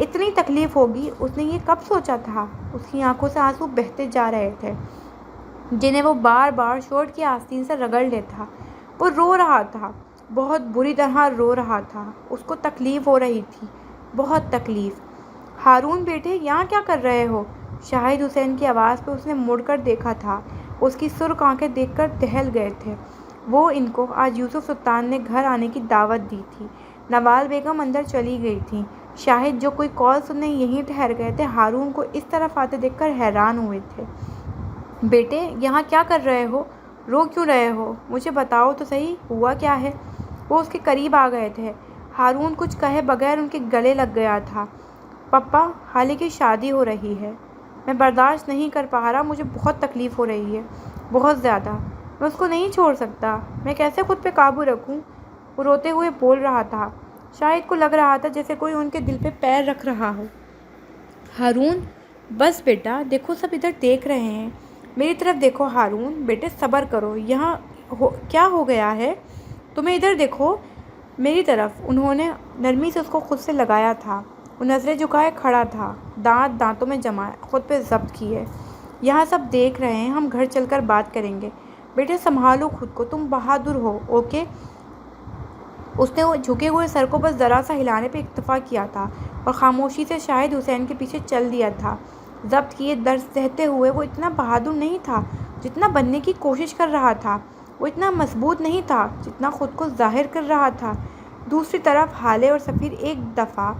اتنی تکلیف ہوگی اس نے یہ کب سوچا تھا؟ اس کی آنکھوں سے آنسو بہتے جا رہے تھے جنہیں وہ بار بار شرٹ کی آستین سے رگڑ لیتا۔ وہ رو رہا تھا، بہت بری طرح رو رہا تھا۔ اس کو تکلیف ہو رہی تھی، بہت تکلیف۔ ہارون بیٹے یہاں کیا کر رہے ہو؟ شاہد حسین کی آواز پہ اس نے مڑ کر دیکھا تھا۔ اس کی سرخ آنکھیں دیکھ کر دہل گئے تھے۔ وہ ان کو آج یوسف سلطان نے گھر آنے کی دعوت دی تھی۔ نوال بیگم اندر چلی گئی تھیں۔ شاہد جو کوئی کال سننے یہیں ٹھہر گئے تھے، ہارون کو اس طرف آتے دیکھ کر حیران ہوئے تھے۔ بیٹے یہاں کیا کر رہے ہو؟ رو کیوں رہے ہو؟ مجھے بتاؤ تو صحیح، ہوا کیا ہے؟ وہ اس کے قریب آ گئے تھے۔ ہارون کچھ کہے بغیر ان کے گلے لگ گیا تھا۔ پپا، خالے کی شادی ہو رہی ہے۔ میں برداشت نہیں کر پا رہا، مجھے بہت تکلیف ہو رہی ہے، بہت زیادہ۔ میں اس کو نہیں چھوڑ سکتا، میں کیسے خود پہ قابو رکھوں؟ وہ روتے ہوئے بول رہا تھا۔ شاہد کو لگ رہا تھا جیسے کوئی ان کے دل پہ پیر رکھ رہا ہو۔ ہارون، بس بیٹا، دیکھو سب ادھر دیکھ رہے ہیں، میری طرف دیکھو۔ ہارون بیٹے صبر کرو، یہاں کیا ہو گیا ہے؟ تمہیں ادھر دیکھو میری طرف۔ انہوں نے نرمی سے اس کو خود سے لگایا تھا۔ وہ نظریں جھکائے کھڑا تھا، دانت دانتوں میں جمائے، خود پہ ضبط کیے۔ یہاں سب دیکھ رہے ہیں، ہم گھر چل کر بات کریں گے۔ بیٹے سنبھالو خود کو، تم بہادر ہو، اوکے؟ اس نے وہ جھکے ہوئے سر کو بس ذرا سا ہلانے پہ اکتفا کیا تھا اور خاموشی سے شاہد حسین کے پیچھے چل دیا تھا۔ ضبط کیے درد سہتے ہوئے وہ اتنا بہادر نہیں تھا جتنا بننے کی کوشش کر رہا تھا، وہ اتنا مضبوط نہیں تھا جتنا خود کو ظاہر کر رہا تھا۔ دوسری طرف حالے اور سفیر ایک دفعہ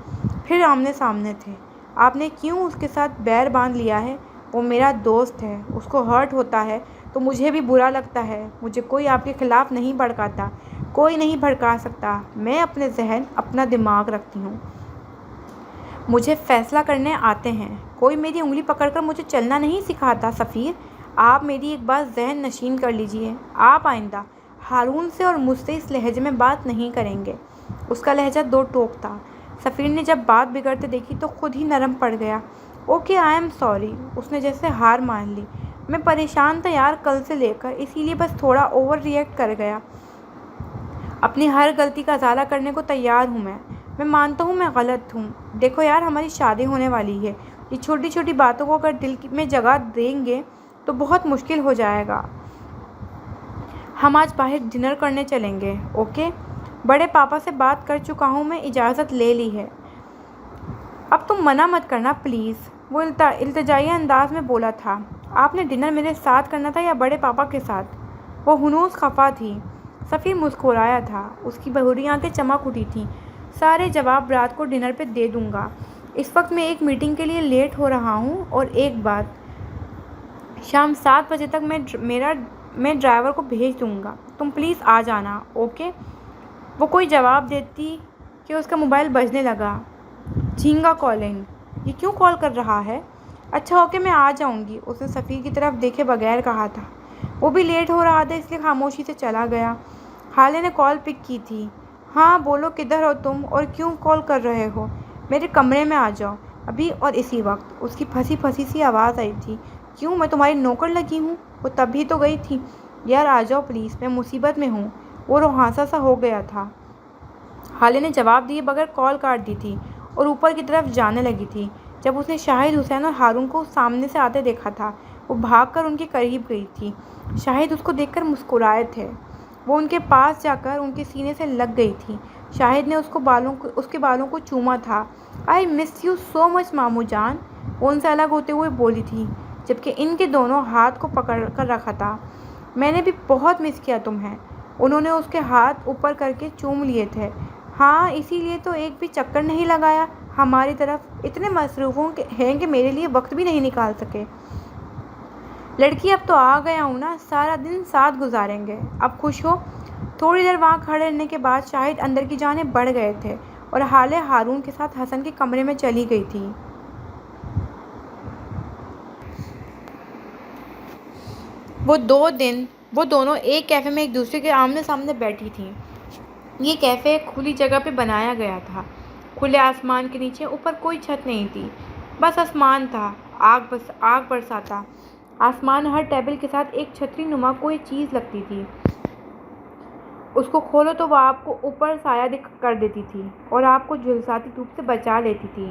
پھر آمنے سامنے تھے۔ آپ نے کیوں اس کے ساتھ بیر باندھ لیا ہے؟ وہ میرا دوست ہے، اس کو ہرٹ ہوتا ہے تو مجھے بھی برا لگتا ہے۔ مجھے کوئی آپ کے خلاف نہیں بھڑکاتا، کوئی نہیں بھڑکا سکتا۔ میں اپنے ذہن، اپنا دماغ رکھتی ہوں، مجھے فیصلہ کرنے آتے ہیں۔ کوئی میری انگلی پکڑ کر مجھے چلنا نہیں سکھاتا۔ سفیر، آپ میری ایک بات ذہن نشین کر لیجئے، آپ آئندہ ہارون سے اور مجھ سے اس لہجے میں بات نہیں کریں گے۔ اس کا لہجہ دو ٹوک تھا۔ سفیر نے جب بات بگڑتے دیکھی تو خود ہی نرم پڑ گیا۔ Okay, I'm sorry. اس نے جیسے ہار مان لی۔ میں پریشان تھا یار کل سے لے کر، اسی لیے بس تھوڑا اوور ری ایکٹ کر گیا۔ اپنی ہر غلطی کا ازالہ کرنے کو تیار ہوں میں مانتا ہوں میں غلط ہوں۔ دیکھو یار، ہماری شادی ہونے والی ہے، یہ چھوٹی چھوٹی باتوں کو اگر دل میں جگہ دیں گے تو بہت مشکل ہو جائے گا۔ ہم آج باہر ڈنر کرنے چلیں گے، اوکے؟ بڑے پاپا سے بات کر چکا ہوں میں، اجازت لے لی ہے۔ اب تم منع مت کرنا پلیز، وہ التجائی انداز میں بولا تھا۔ آپ نے ڈنر میرے ساتھ کرنا تھا یا بڑے پاپا کے ساتھ؟ وہ ہنوز خفا تھی۔ سفیر مسکرایا تھا، اس کی بھوری آنکھیں چمک اٹھی تھیں۔ سارے جواب رات کو ڈنر پہ دے دوں گا، اس وقت میں ایک میٹنگ کے لیے لیٹ ہو رہا ہوں۔ اور ایک بات، شام 7 بجے تک میں ڈرائیور کو بھیج دوں گا، تم پلیز آ جانا، اوکے؟ وہ کوئی جواب دیتی کہ اس کا موبائل بجنے لگا۔ جھینگا کالنگ، یہ کیوں کال کر رہا ہے؟ اچھا اوکے، میں آ جاؤں گی، اس نے سفیر کی طرف دیکھے بغیر کہا تھا۔ وہ بھی لیٹ ہو رہا تھا اس لیے خاموشی سے چلا گیا۔ خالے نے کال پک کی تھی۔ ہاں بولو، کدھر ہو تم اور کیوں کال کر رہے ہو؟ میرے کمرے میں آ جاؤ، ابھی اور اسی وقت۔ اس کی پھنسی پھنسی سی آواز آئی تھی۔ کیوں، میں تمہاری نوکر لگی ہوں؟ وہ تب بھی تو گئی تھی۔ یار آ جاؤ پلیز، میں مصیبت میں ہوں۔ وہ روحانسا سا ہو گیا تھا۔ خالے نے جواب دیے بغیر کال کاٹ دی تھی اور اوپر کی طرف جانے لگی تھی جب اس نے شاہد حسین اور ہارون کو سامنے سے آتے دیکھا تھا۔ وہ بھاگ کر ان کے قریب گئی تھی۔ شاہد اس کو دیکھ کر مسکرائے تھے۔ وہ ان کے پاس جا کر ان کے سینے سے لگ گئی تھی۔ شاہد نے اس کے بالوں کو چوما تھا۔ آئی مس یو سو مچ ماموں جان، وہ ان سے الگ ہوتے ہوئے بولی تھی جبکہ ان کے دونوں ہاتھ کو پکڑ کر رکھا تھا۔ میں نے بھی بہت مس کیا تمہیں۔ انہوں نے اس کے ہاتھ اوپر کر کے چوم لیے تھے۔ ہاں، اسی لیے تو ایک بھی چکر نہیں لگایا ہماری طرف، اتنے مصروف ہیں کہ میرے لیے وقت بھی نہیں نکال سکے۔ لڑکی اب تو آ گیا ہوں نا، سارا دن ساتھ گزاریں گے، اب خوش ہو؟ تھوڑی دیر وہاں کھڑے رہنے کے بعد شاہد اندر کی جانب بڑھ گئے تھے اور حالے ہارون کے ساتھ حسن کے کمرے میں چلی گئی تھی۔ وہ دونوں ایک کیفے میں ایک دوسرے کے آمنے سامنے بیٹھی تھیں۔ یہ کیفے ایک کھلی جگہ پہ بنایا گیا تھا، کھلے آسمان کے نیچے۔ اوپر کوئی چھت نہیں تھی، بس آسمان تھا، آگ برساتا آسمان۔ ہر ٹیبل کے ساتھ ایک چھتری نما کوئی چیز لگتی تھی، اس کو کھولو تو وہ آپ کو اوپر سایہ کر دیتی تھی اور آپ کو جھلساتی دھوپ سے بچا لیتی تھی۔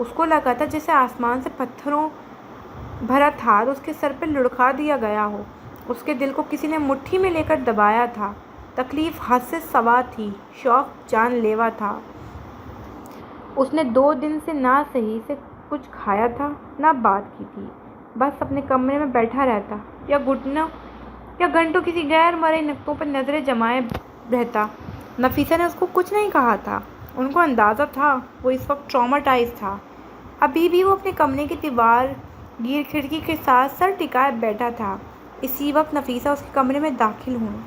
اس کو لگا تھا جیسے آسمان سے پتھروں بھرا تھار اس کے سر پہ لڑکا دیا گیا ہو۔ اس کے دل کو کسی نے مٹھی میں لے کر دبایا تھا۔ تکلیف حد سے سوا تھی، شوق جان لیوا تھا۔ اس نے 2 دن سے نہ صحیح سے کچھ کھایا تھا، نہ بات کی تھی۔ بس اپنے کمرے میں بیٹھا رہتا یا گھنٹوں کسی غیر مرئی نقطوں پر نظریں جمائے رہتا۔ نفیسہ نے اس کو کچھ نہیں کہا تھا۔ ان کو اندازہ تھا وہ اس وقت ٹراماٹائز تھا۔ ابھی بھی وہ اپنے کمرے کی دیوار گیر کھڑکی کے ساتھ سر ٹکائے بیٹھا تھا۔ اسی وقت نفیسہ اس کے کمرے میں داخل ہوئی۔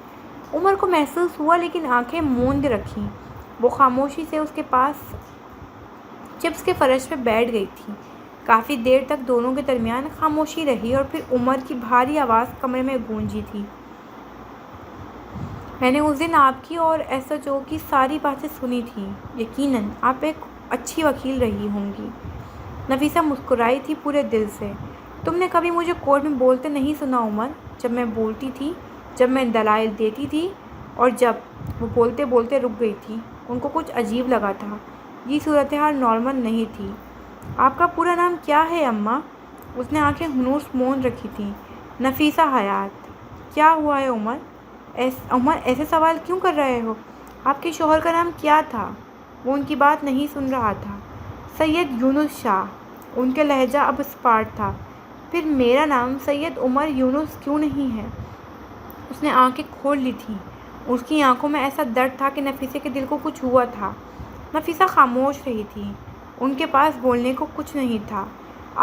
عمر کو محسوس ہوا لیکن آنکھیں موند رکھیں۔ وہ خاموشی سے اس کے پاس چپس کے فرش پہ بیٹھ گئی تھی۔ کافی دیر تک دونوں کے درمیان خاموشی رہی اور پھر عمر کی بھاری آواز کمرے میں گونجی تھی۔ میں نے اس دن آپ کی اور SHO کی ساری باتیں سنی تھیں۔ یقیناً آپ ایک اچھی وکیل رہی ہوں گی۔ نفیسہ مسکرائی تھی پورے دل سے۔ تم نے کبھی مجھے کورٹ میں بولتے نہیں سنا عمر، جب میں بولتی تھی، جب میں دلائل دیتی تھی اور جب وہ بولتے بولتے رک گئی تھی۔ ان کو کچھ عجیب لگا تھا۔ یہ صورتحال نارمل نہیں تھی۔ آپ کا پورا نام کیا ہے اماں؟ اس نے آنکھیں ہنوز موند رکھی تھیں۔ نفیسہ حیات۔ کیا ہوا ہے عمر؟ عمر ایسے سوال کیوں کر رہے ہو؟ آپ کے شوہر کا نام کیا تھا؟ وہ ان کی بات نہیں سن رہا تھا۔ سید یونس شاہ۔ ان کا لہجہ اب اسپاٹ تھا۔ پھر میرا نام سید عمر یونس کیوں نہیں ہے؟ اس نے آنکھیں کھول لی تھیں۔ اس کی آنکھوں میں ایسا درد تھا کہ نفیسہ کے دل کو کچھ ہوا تھا۔ نفیسہ خاموش رہی تھی۔ ان کے پاس بولنے کو کچھ نہیں تھا۔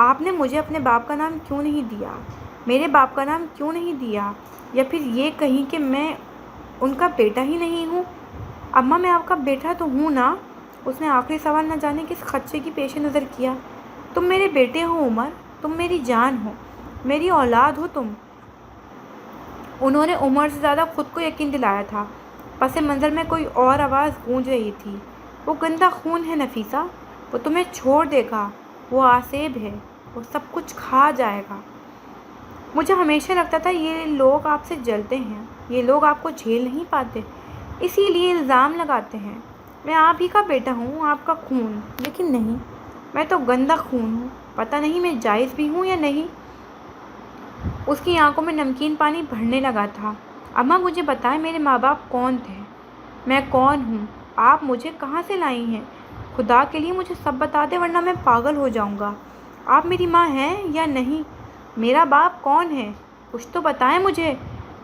آپ نے مجھے اپنے باپ کا نام کیوں نہیں دیا؟ میرے باپ کا نام کیوں نہیں دیا؟ یا پھر یہ کہیں کہ میں ان کا بیٹا ہی نہیں ہوں؟ اماں میں آپ کا بیٹا تو ہوں نا؟ اس نے آخری سوال نہ جانے کس خدشے کی پیش نظر کیا۔ تم میرے بیٹے ہو عمر، تم میری جان ہو، میری اولاد ہو تم۔ انہوں نے عمر سے زیادہ خود کو یقین دلایا تھا۔ پس منظر میں کوئی اور آواز گونج رہی تھی۔ وہ گندا خون ہے نفیسہ، وہ تمہیں چھوڑ دے گا، وہ آسیب ہے، وہ سب کچھ کھا جائے گا۔ مجھے ہمیشہ لگتا تھا یہ لوگ آپ سے جلتے ہیں، یہ لوگ آپ کو جھیل نہیں پاتے، اسی لیے الزام لگاتے ہیں۔ میں آپ ہی کا بیٹا ہوں، آپ کا خون، لیکن نہیں، میں تو گندا خون ہوں۔ پتہ نہیں میں جائز بھی ہوں یا نہیں۔ اس کی آنکھوں میں نمکین پانی بھرنے لگا تھا۔ اماں مجھے بتائیں میرے ماں باپ کون تھے؟ میں کون ہوں؟ آپ مجھے کہاں سے لائی ہیں؟ خدا کے لیے مجھے سب بتا دیں ورنہ میں پاگل ہو جاؤں گا۔ آپ میری ماں ہیں یا نہیں؟ میرا باپ کون ہے؟ کچھ تو بتائیں مجھے۔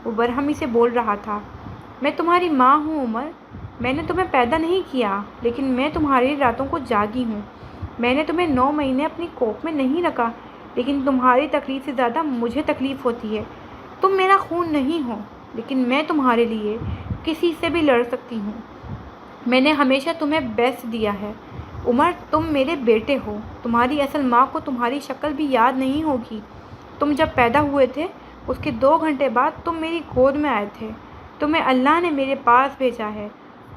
وہ برہمی سے بول رہا تھا۔ میں تمہاری ماں ہوں عمر۔ میں نے تمہیں پیدا نہیں کیا، لیکن میں تمہاری راتوں کو جاگی ہوں۔ میں نے تمہیں 9 مہینے اپنی کوکھ میں نہیں رکھا، لیکن تمہاری تکلیف سے زیادہ مجھے تکلیف ہوتی ہے۔ تم میرا خون نہیں ہو، لیکن میں تمہارے لیے کسی سے بھی لڑ سکتی ہوں۔ میں نے ہمیشہ تمہیں بیسٹ دیا ہے۔ عمر تم میرے بیٹے ہو۔ تمہاری اصل ماں کو تمہاری شکل بھی یاد نہیں ہوگی۔ تم جب پیدا ہوئے تھے اس کے 2 گھنٹے بعد تم میری گود میں آئے تھے۔ تمہیں اللہ نے میرے پاس بھیجا ہے۔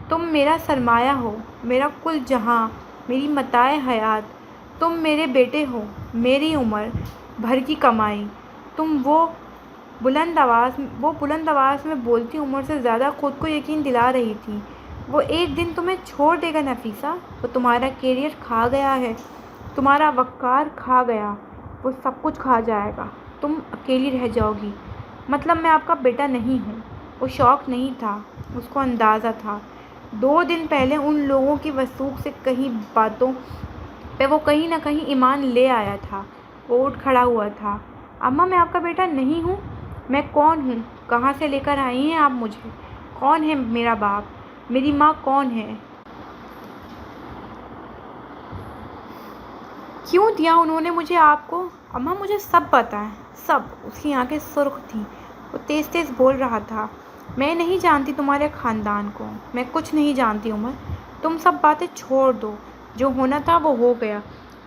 تم میرا سرمایہ ہو، میرا کل جہاں، میری متاع حیات۔ تم میرے بیٹے ہو، میری عمر بھر کی کمائی۔ تم وہ بلند آواز میں بولتی عمر سے زیادہ خود کو یقین دلا رہی تھی۔ وہ ایک دن تمہیں چھوڑ دے گا نفیسہ۔ وہ تمہارا کیریئر کھا گیا ہے، تمہارا وقار کھا گیا، وہ سب کچھ کھا جائے گا۔ تم اکیلی رہ جاؤ گی۔ مطلب میں آپ کا بیٹا نہیں ہوں۔ وہ شوق نہیں تھا، اس کو اندازہ تھا۔ 2 دن پہلے ان لوگوں کی وثوق سے کئی باتوں پہ وہ کہیں نہ کہیں ایمان لے آیا تھا۔ وہ اٹھ کھڑا ہوا تھا۔ اماں میں آپ کا بیٹا نہیں ہوں۔ میں کون ہوں؟ کہاں سے لے کر آئی ہیں آپ مجھے؟ کون ہے میرا باپ؟ میری ماں کون ہے؟ کیوں دیا انہوں نے مجھے آپ کو؟ اماں مجھے سب پتہ ہے، سب۔ اس کی آنکھیں سرخ تھیں۔ وہ تیز تیز بول رہا تھا۔ میں نہیں جانتی تمہارے خاندان کو، میں کچھ نہیں جانتی عمر۔ تم سب باتیں چھوڑ دو، جو ہونا تھا وہ ہو گیا۔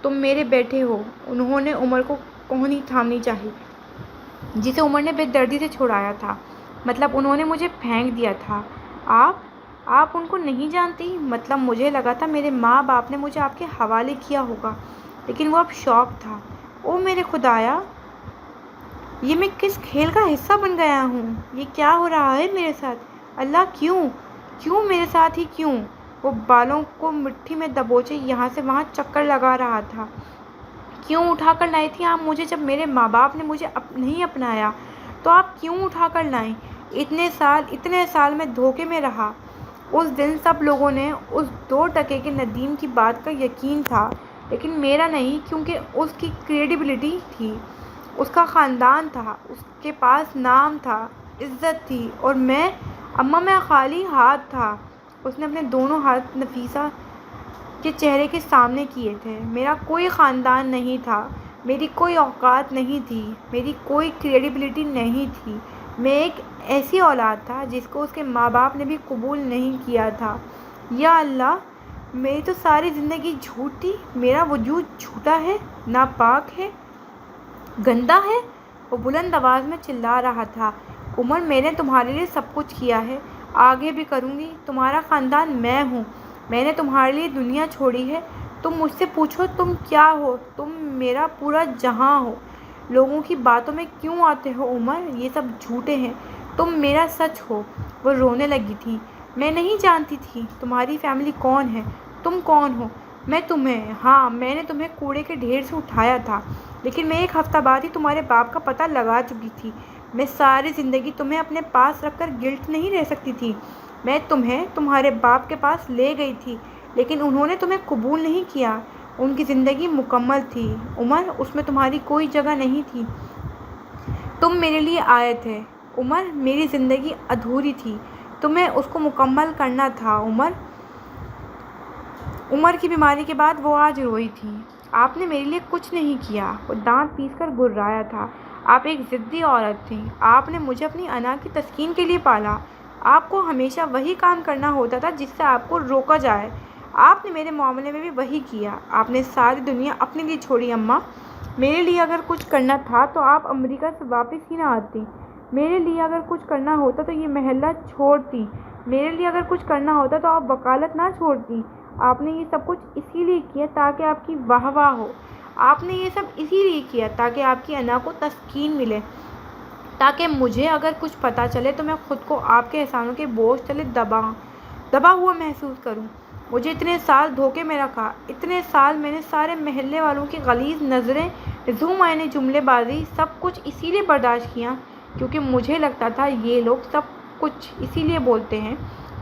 تم میرے بیٹے ہو۔ انہوں نے عمر کو کوہنی تھامنی چاہی جسے عمر نے بے دردی سے چھڑایا تھا۔ مطلب انہوں نے مجھے پھینک دیا تھا۔ آپ ان کو نہیں جانتی؟ مطلب مجھے لگا تھا میرے ماں باپ نے مجھے آپ کے حوالے کیا ہوگا، لیکن وہ اب شوق تھا۔ او میرے خدایا، یہ میں کس کھیل کا حصہ بن گیا ہوں؟ یہ کیا ہو رہا ہے میرے ساتھ؟ اللہ کیوں میرے ساتھ ہی کیوں؟ وہ بالوں کو مٹھی میں دبوچے یہاں سے وہاں چکر لگا رہا تھا۔ کیوں اٹھا کر لائی تھی آپ مجھے؟ جب میرے ماں باپ نے مجھے نہیں اپنایا تو آپ کیوں اٹھا کر لائیں؟ اتنے سال میں دھوکے میں رہا۔ اس دن سب لوگوں نے اس 2 کے ندیم کی بات کا یقین تھا، لیکن میرا نہیں، کیونکہ اس کی کریڈیبلٹی تھی، اس کا خاندان تھا، اس کے پاس نام تھا، عزت تھی، اور میں خالی ہاتھ تھا۔ اس نے اپنے دونوں ہاتھ نفیسہ کے چہرے کے سامنے کیے تھے۔ میرا کوئی خاندان نہیں تھا، میری کوئی اوقات نہیں تھی، میری کوئی کریڈیبلٹی نہیں تھی۔ میں ایک ایسی اولاد تھا جس کو اس کے ماں باپ نے بھی قبول نہیں کیا تھا۔ یا اللہ، میری تو ساری زندگی جھوٹ تھی، میرا وجود جھوٹا ہے، ناپاک ہے، گندا ہے۔ وہ بلند آواز میں چلا رہا تھا۔ عمر، میں نے تمہارے لیے سب کچھ کیا ہے، آگے بھی کروں گی۔ تمہارا خاندان میں ہوں، میں نے تمہارے لیے دنیا چھوڑی ہے۔ تم مجھ سے پوچھو تم کیا ہو؟ تم میرا پورا جہاں ہو۔ لوگوں کی باتوں میں کیوں آتے ہو عمر؟ یہ سب جھوٹے ہیں، تم میرا سچ ہو۔ وہ رونے لگی تھی۔ میں نہیں جانتی تھی تمہاری فیملی کون ہے، تم کون ہو۔ میں نے تمہیں کوڑے کے ڈھیر سے اٹھایا تھا، لیکن میں 1 ہفتہ بعد ہی تمہارے باپ کا پتہ لگا چکی تھی۔ میں ساری زندگی تمہیں اپنے پاس رکھ کر گلٹ نہیں رہ سکتی تھی۔ میں تمہیں تمہارے باپ کے پاس لے گئی تھی، لیکن انہوں نے تمہیں قبول نہیں کیا۔ ان کی زندگی مکمل تھی عمر، اس میں تمہاری کوئی جگہ نہیں تھی۔ تم میرے لیے آئے تھے عمر، میری زندگی ادھوری تھی، تمہیں اس کو مکمل کرنا تھا عمر۔ عمر کی بیماری کے بعد وہ آج روئی تھی۔ آپ نے میرے لیے کچھ نہیں کیا، وہ دانت پیس کر گھررایا تھا۔ آپ ایک ضدی عورت تھیں، آپ نے مجھے اپنی انا کی تسکین کے لیے پالا۔ آپ کو ہمیشہ وہی کام کرنا ہوتا تھا جس سے آپ کو روکا جائے۔ آپ نے میرے معاملے میں بھی وہی کیا۔ آپ نے ساری دنیا اپنے لیے چھوڑی اماں۔ میرے لیے اگر کچھ کرنا تھا تو آپ امریکہ سے واپس ہی نہ آتی۔ میرے لیے اگر کچھ کرنا ہوتا تو یہ محلہ چھوڑتی۔ میرے لیے اگر کچھ کرنا ہوتا تو آپ وکالت نہ چھوڑتی۔ آپ نے یہ سب کچھ اسی لیے کیا تاکہ آپ کی واہ واہ ہو۔ آپ نے یہ سب اسی لیے کیا تاکہ آپ کی انا کو تسکین ملے، تاکہ مجھے اگر کچھ پتہ چلے تو میں خود کو آپ کے احسانوں کے بوجھ تلے دبا ہوا محسوس کروں۔ مجھے اتنے سال دھوکے میں رکھا، اتنے سال میں نے سارے محلے والوں کی غلیظ نظریں، زو معنی جملے بازی، سب کچھ اسی لیے برداشت کیا کیونکہ مجھے لگتا تھا یہ لوگ سب کچھ اسی لیے بولتے ہیں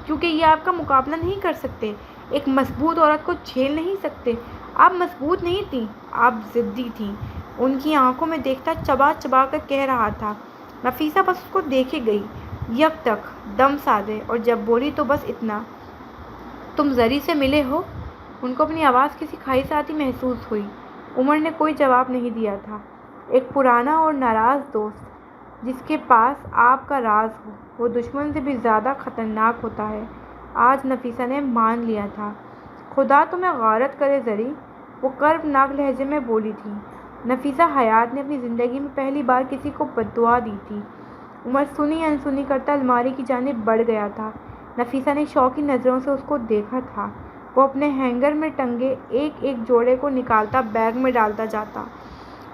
کیونکہ یہ آپ کا مقابلہ نہیں کر سکتے، ایک مضبوط عورت کو جھیل نہیں سکتے۔ آپ مضبوط نہیں تھیں، آپ ضدی تھیں۔ ان کی آنکھوں میں دیکھتا چبا چبا کر کہہ رہا تھا۔ نفیسہ بس اس کو دیکھے گئی، یک تک دم سادے، اور جب بولی تو بس اتنا، تم زری سے ملے ہو؟ ان کو اپنی آواز کسی کھائی سے آتی محسوس ہوئی۔ عمر نے کوئی جواب نہیں دیا تھا۔ ایک پرانا اور ناراض دوست جس کے پاس آپ کا راز ہو، وہ دشمن سے بھی زیادہ خطرناک ہوتا ہے۔ آج نفیسہ نے مان لیا تھا۔ خدا تمہیں غارت کرے زری، وہ کربناک لہجے میں بولی تھی۔ نفیسہ حیات نے اپنی زندگی میں پہلی بار کسی کو بد دعا دی تھی۔ عمر سنی انسنی کرتا الماری کی جانب بڑھ گیا تھا۔ نفیسہ نے شوقی نظروں سے اس کو دیکھا تھا۔ وہ اپنے ہینگر میں ٹنگے ایک ایک جوڑے کو نکالتا بیگ میں ڈالتا جاتا۔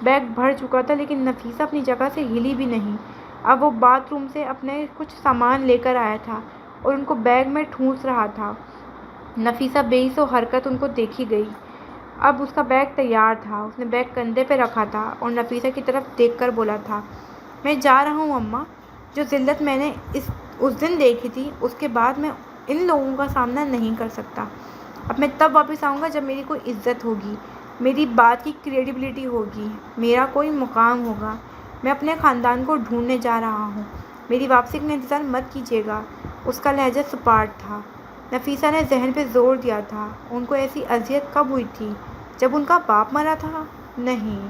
بیگ بھر چکا تھا لیکن نفیسہ اپنی جگہ سے ہلی بھی نہیں۔ اب وہ باتھ روم سے اپنے کچھ سامان لے کر آیا تھا اور ان کو بیگ میں ٹھونس رہا تھا۔ نفیسہ بے حس و حرکت ان کو دیکھی گئی۔ اب اس کا بیگ تیار تھا، اس نے بیگ کندھے پہ رکھا تھا اور نفیسہ کی طرف دیکھ کر بولا تھا، میں جا رہا ہوں اماں۔ جو ذلت میں نے اس دن دیکھی تھی اس کے بعد میں ان لوگوں کا سامنا نہیں کر سکتا۔ اب میں تب واپس آؤں گا جب میری کوئی عزت ہوگی، میری بات کی کریڈیبلٹی ہوگی، میرا کوئی مقام ہوگا۔ میں اپنے خاندان کو ڈھونڈنے جا رہا ہوں، میری واپسی کا انتظار مت کیجیے گا۔ اس کا لہجہ سپاٹ تھا۔ نفیسہ نے ذہن پہ زور دیا تھا۔ ان کو ایسی اذیت کب ہوئی تھی؟ جب ان کا باپ مرا تھا؟ نہیں۔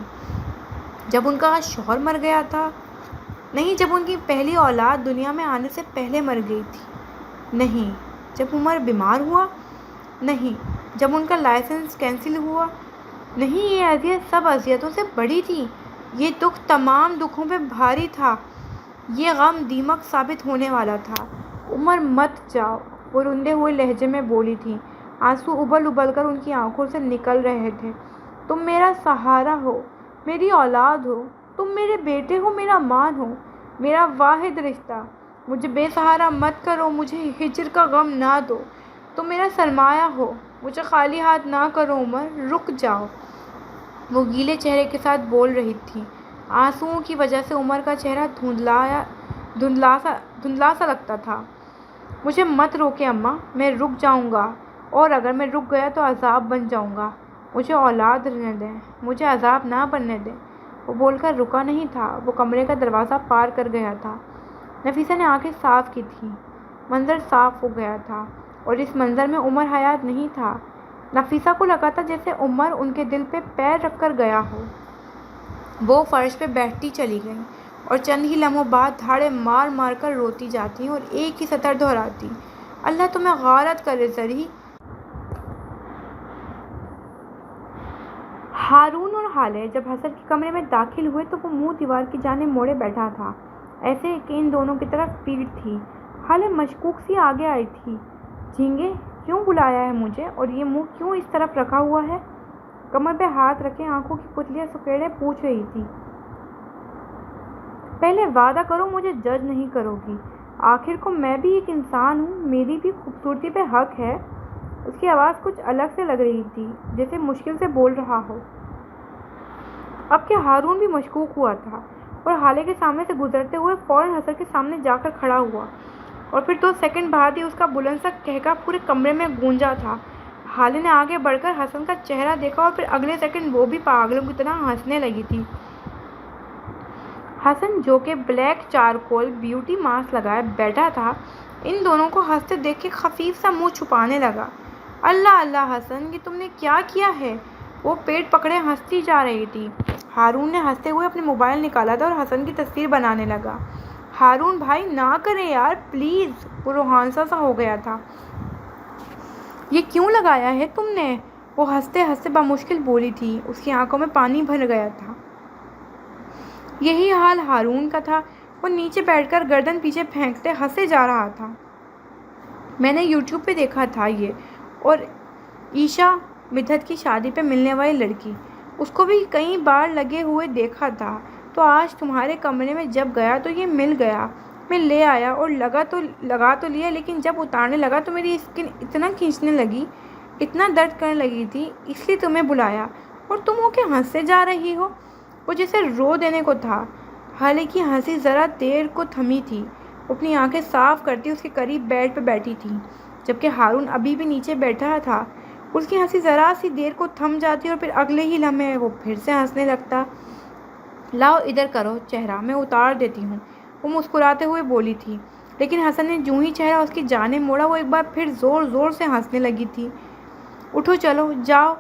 جب ان کا شوہر مر گیا تھا؟ نہیں۔ جب ان کی پہلی اولاد دنیا میں آنے سے پہلے مر گئی تھی؟ نہیں۔ جب عمر بیمار ہوا؟ نہیں۔ جب ان کا لائسنس کینسل ہوا؟ نہیں۔ یہ اذیت سب اذیتوں سے بڑی تھی۔ یہ دکھ تمام دکھوں پہ بھاری تھا۔ یہ غم دیمک ثابت ہونے والا تھا۔ عمر مت جاؤ، وہ رندے ہوئے لہجے میں بولی تھی۔ آنسو ابل ابل کر ان کی آنکھوں سے نکل رہے تھے۔ تم میرا سہارا ہو، میری اولاد ہو، تم میرے بیٹے ہو، میرا مان ہو، میرا واحد رشتہ۔ مجھے بے سہارا مت کرو، مجھے ہجر کا غم نہ دو۔ تم میرا سرمایہ ہو، مجھے خالی ہاتھ نہ کرو عمر، رک جاؤ۔ وہ گیلے چہرے کے ساتھ بول رہی تھی۔ آنسوؤں کی وجہ سے عمر کا چہرہ دھندلا سا لگتا تھا۔ مجھے مت روکیں اماں، میں رک جاؤں گا، اور اگر میں رک گیا تو عذاب بن جاؤں گا۔ مجھے اولاد رہنے دیں، مجھے عذاب نہ بننے دیں۔ وہ بول کر رکا نہیں تھا، وہ کمرے کا دروازہ پار کر گیا تھا۔ نفیسہ نے آنکھیں صاف کی تھیں، منظر صاف ہو گیا تھا، اور اس منظر میں عمر حیات نہیں تھا۔ نفیسہ کو لگا تھا جیسے عمر ان کے دل پہ پیر رکھ کر گیا ہو۔ وہ فرش پہ بیٹھتی چلی گئیں اور چند ہی لمحوں بعد دھاڑے مار مار کر روتی جاتی اور ایک ہی سطر دہراتی، اللہ تمہیں غارت کرے زری۔ ہارون اور ہالے جب حسن کے کمرے میں داخل ہوئے تو وہ منہ دیوار کی جانب موڑے بیٹھا تھا، ایسے کہ ان دونوں کی طرف پیٹھ تھی۔ ہالے مشکوک سی آگے آئی تھی۔ جھینگے، کیوں بلایا ہے مجھے، اور یہ منہ کیوں اس طرف رکھا ہوا ہے؟ کمر پہ ہاتھ رکھے آنکھوں کی پتلیاں سکیڑے پوچھ رہی تھی۔ پہلے وعدہ کرو مجھے جج نہیں کرو گی، آخر کو میں بھی ایک انسان ہوں، میری بھی خوبصورتی پہ حق ہے۔ اس کی آواز کچھ الگ سے لگ رہی تھی، جیسے مشکل سے بول رہا ہو۔ اب کہ ہارون بھی مشکوک ہوا تھا اور ہالے کے سامنے سے گزرتے ہوئے فوراً حسن کے سامنے جا کر کھڑا ہوا، اور پھر 2 سیکنڈ بعد ہی اس کا بلند سا قہقہ پورے کمرے میں گونجا تھا۔ ہالے نے آگے بڑھ کر حسن کا چہرہ دیکھا اور پھر اگلے سیکنڈ وہ بھی پاگلوں کی طرح ہنسنے لگی تھی۔ حسن جو کہ بلیک چارکول بیوٹی ماسک لگائے بیٹھا تھا، ان دونوں کو ہنستے دیکھ کے خفیف سا منہ چھپانے لگا۔ اللہ اللہ حسن، یہ تم نے کیا کیا ہے؟ وہ پیٹ پکڑے ہنستی جا رہی تھی۔ ہارون نے ہنستے ہوئے اپنے موبائل نکالا تھا اور حسن کی تصویر بنانے لگا۔ ہارون بھائی نہ کریں یار پلیز، وہ روحانسا سا ہو گیا تھا۔ یہ کیوں لگایا ہے تم نے؟ وہ ہنستے ہنستے بمشکل بولی تھی، اس کی آنکھوں میں پانی بھر گیا تھا۔ یہی حال ہارون کا تھا، وہ نیچے بیٹھ کر گردن پیچھے پھینکتے ہنسے جا رہا تھا۔ میں نے یوٹیوب پہ دیکھا تھا یہ، اور عیشا مدحت کی شادی پہ ملنے والی لڑکی، اس کو بھی کئی بار لگے ہوئے دیکھا تھا، تو آج تمہارے کمرے میں جب گیا تو یہ مل گیا۔ میں لے آیا اور لگا تو لیا، لیکن جب اتارنے لگا تو میری اسکن اتنا کھینچنے لگی، اتنا درد کرنے لگی تھی، اس لیے تمہیں بلایا، اور تم ہو کہ ہنسے جا رہی ہو۔ وہ جیسے رو دینے کو تھا۔ ہالے کی ہنسی ذرا دیر کو تھمی تھی، وہ اپنی آنکھیں صاف کرتی اس کے قریب بیڈ پہ بیٹھی تھی، جبکہ ہارون ابھی بھی نیچے بیٹھا تھا۔ اس کی ہنسی ذرا سی دیر کو تھم جاتی اور پھر اگلے ہی لمحے وہ پھر سے ہنسنے لگتا۔ لاؤ ادھر کرو چہرہ، میں اتار دیتی ہوں، وہ مسکراتے ہوئے بولی تھی، لیکن حسن نے جوں ہی چہرہ اس کی جانب موڑا وہ ایک بار پھر زور زور سے ہنسنے لگی تھی۔ اٹھو چلو جاؤ،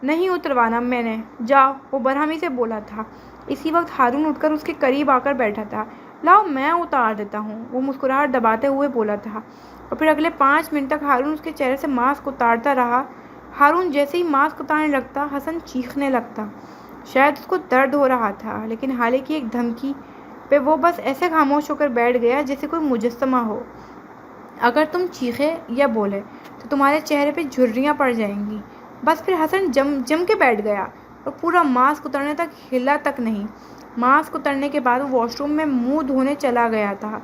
نہیں اتروانا میں نے، جاؤ، وہ برہمی سے بولا تھا۔ اسی وقت ہارون اٹھ کر اس کے قریب آ کر بیٹھا تھا۔ لاؤ میں اتار دیتا ہوں، وہ مسکراہٹ دباتے ہوئے بولا تھا، اور پھر اگلے 5 منٹ تک ہارون اس کے چہرے سے ماسک اتارتا رہا۔ ہارون جیسے ہی ماسک اتارنے لگتا، حسن چیخنے لگتا۔ شاید اس کو درد ہو رہا تھا، لیکن ہالے کی ایک دھمکی پہ وہ بس ایسے خاموش ہو کر بیٹھ گیا جیسے کوئی مجسمہ ہو۔ اگر تم چیخے یا بولے تو تمہارے چہرے پہ جھریاں پڑ جائیں گی۔ بس پھر حسن جم کے بیٹھ گیا اور پورا ماسک اترنے تک ہلا تک نہیں۔ ماسک اترنے کے بعد وہ واش روم میں منہ دھونے چلا گیا تھا۔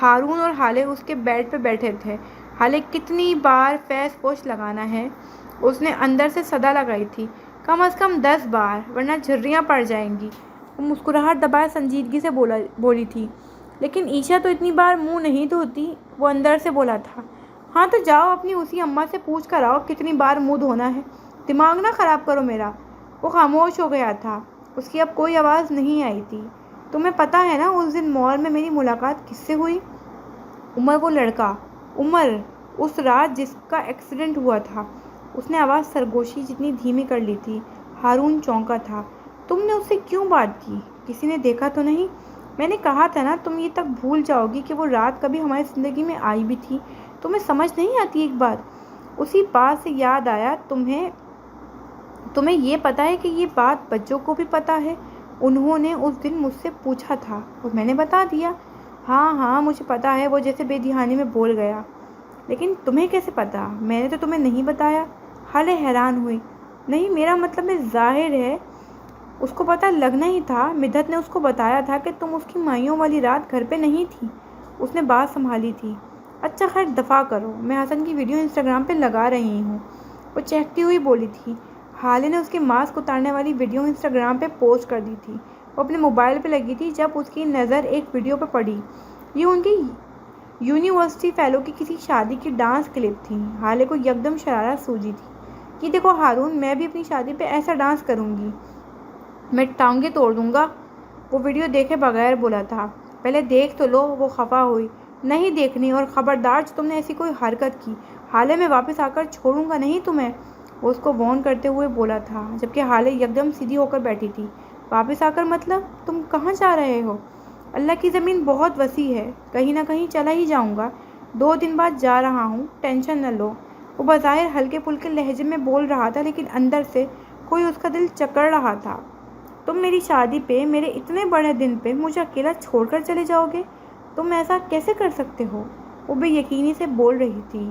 ہارون اور ہالے اس کے بیڈ پہ بیٹھے تھے۔ ہالے کتنی بار فیس واش لگانا ہے؟ اس نے اندر سے صدا لگائی تھی، کم از کم 10 بار، ورنہ جھریاں پڑ جائیں گی۔ وہ مسکراہٹ دبائے سنجیدگی سے بولی تھی، لیکن عیشا تو اتنی بار منہ نہیں دھوتی، وہ اندر سے بولا تھا۔ ہاں تو جاؤ اپنی اسی اماں سے پوچھ کر آؤ کتنی بار منہ دھونا ہے، دماغ نہ خراب کرو میرا۔ وہ خاموش ہو گیا تھا، اس کی اب کوئی آواز نہیں آئی تھی۔ تمہیں پتہ ہے نا اس دن مال میں میری ملاقات کس سے ہوئی؟ عمر، وہ لڑکا عمر، اس رات جس کا ایکسیڈنٹ ہوا تھا۔ اس نے آواز سرگوشی جتنی دھیمی کر لی تھی۔ ہارون چونکا تھا۔ تم نے اس سے کیوں بات کی؟ کسی نے دیکھا تو نہیں؟ میں نے کہا تھا نا تم یہ تک بھول جاؤ گی کہ وہ رات کبھی ہماری زندگی میں آئی بھی تھی۔ تمہیں سمجھ نہیں آتی ایک بات؟ اسی بات سے یاد آیا، تمہیں یہ پتہ ہے کہ یہ بات بچوں کو بھی پتہ ہے؟ انہوں نے اس دن مجھ سے پوچھا تھا اور میں نے بتا دیا۔ ہاں مجھے پتہ ہے، وہ جیسے بے دھیانی میں بول گیا۔ لیکن تمہیں کیسے پتہ؟ میں نے تو تمہیں نہیں بتایا۔ ہالے حیران ہوئی۔ نہیں، میرا مطلب ہے ظاہر ہے اس کو پتہ لگنا ہی تھا، مدحت نے اس کو بتایا تھا کہ تم اس کی مائیوں والی رات گھر پہ نہیں تھی۔ اس نے بات سنبھالی تھی۔ اچھا خیر دفع کرو، میں حسن کی ویڈیو انسٹاگرام پہ لگا رہی ہوں، وہ چہکتی ہوئی بولی تھی۔ حالے نے اس کے ماسک اتارنے والی ویڈیو انسٹاگرام پہ پوسٹ کر دی تھی۔ وہ اپنے موبائل پہ لگی تھی جب اس کی نظر ایک ویڈیو پہ پڑی۔ یہ ان کی یونیورسٹی فیلو کی کسی شادی کی ڈانس کلپ تھی۔ حالے کو یکدم شرارت سوجی تھی۔ یہ دیکھو ہارون، میں بھی اپنی شادی پہ ایسا ڈانس کروں گی، میں ٹانگیں توڑ دوں گا۔ وہ ویڈیو دیکھے بغیر بولا تھا۔ پہلے دیکھ تو لو۔ وہ خفا ہوئی۔ نہیں دیکھنی، اور خبردار جو تم نے ایسی کوئی حرکت کی، حالے میں واپس آ کر چھوڑوں گا نہیں تمہیں، وہ اس کو وارن کرتے ہوئے بولا تھا، جبکہ حالے یکدم سیدھی ہو کر بیٹھی تھی۔ واپس آ کر مطلب؟ تم کہاں جا رہے ہو؟ اللہ کی زمین بہت وسیع ہے، کہیں نہ کہیں چلا ہی جاؤں گا، 2 دن بعد جا رہا ہوں، ٹینشن نہ لو۔ وہ بظاہر ہلکے پھلکے لہجے میں بول رہا تھا، لیکن اندر سے کوئی اس کا دل چکر رہا تھا۔ تم میری شادی پہ، میرے اتنے بڑے دن پہ مجھے اکیلا چھوڑ کر چلے جاؤ گے؟ تم ایسا کیسے کر سکتے ہو؟ وہ بے یقینی سے بول رہی تھی۔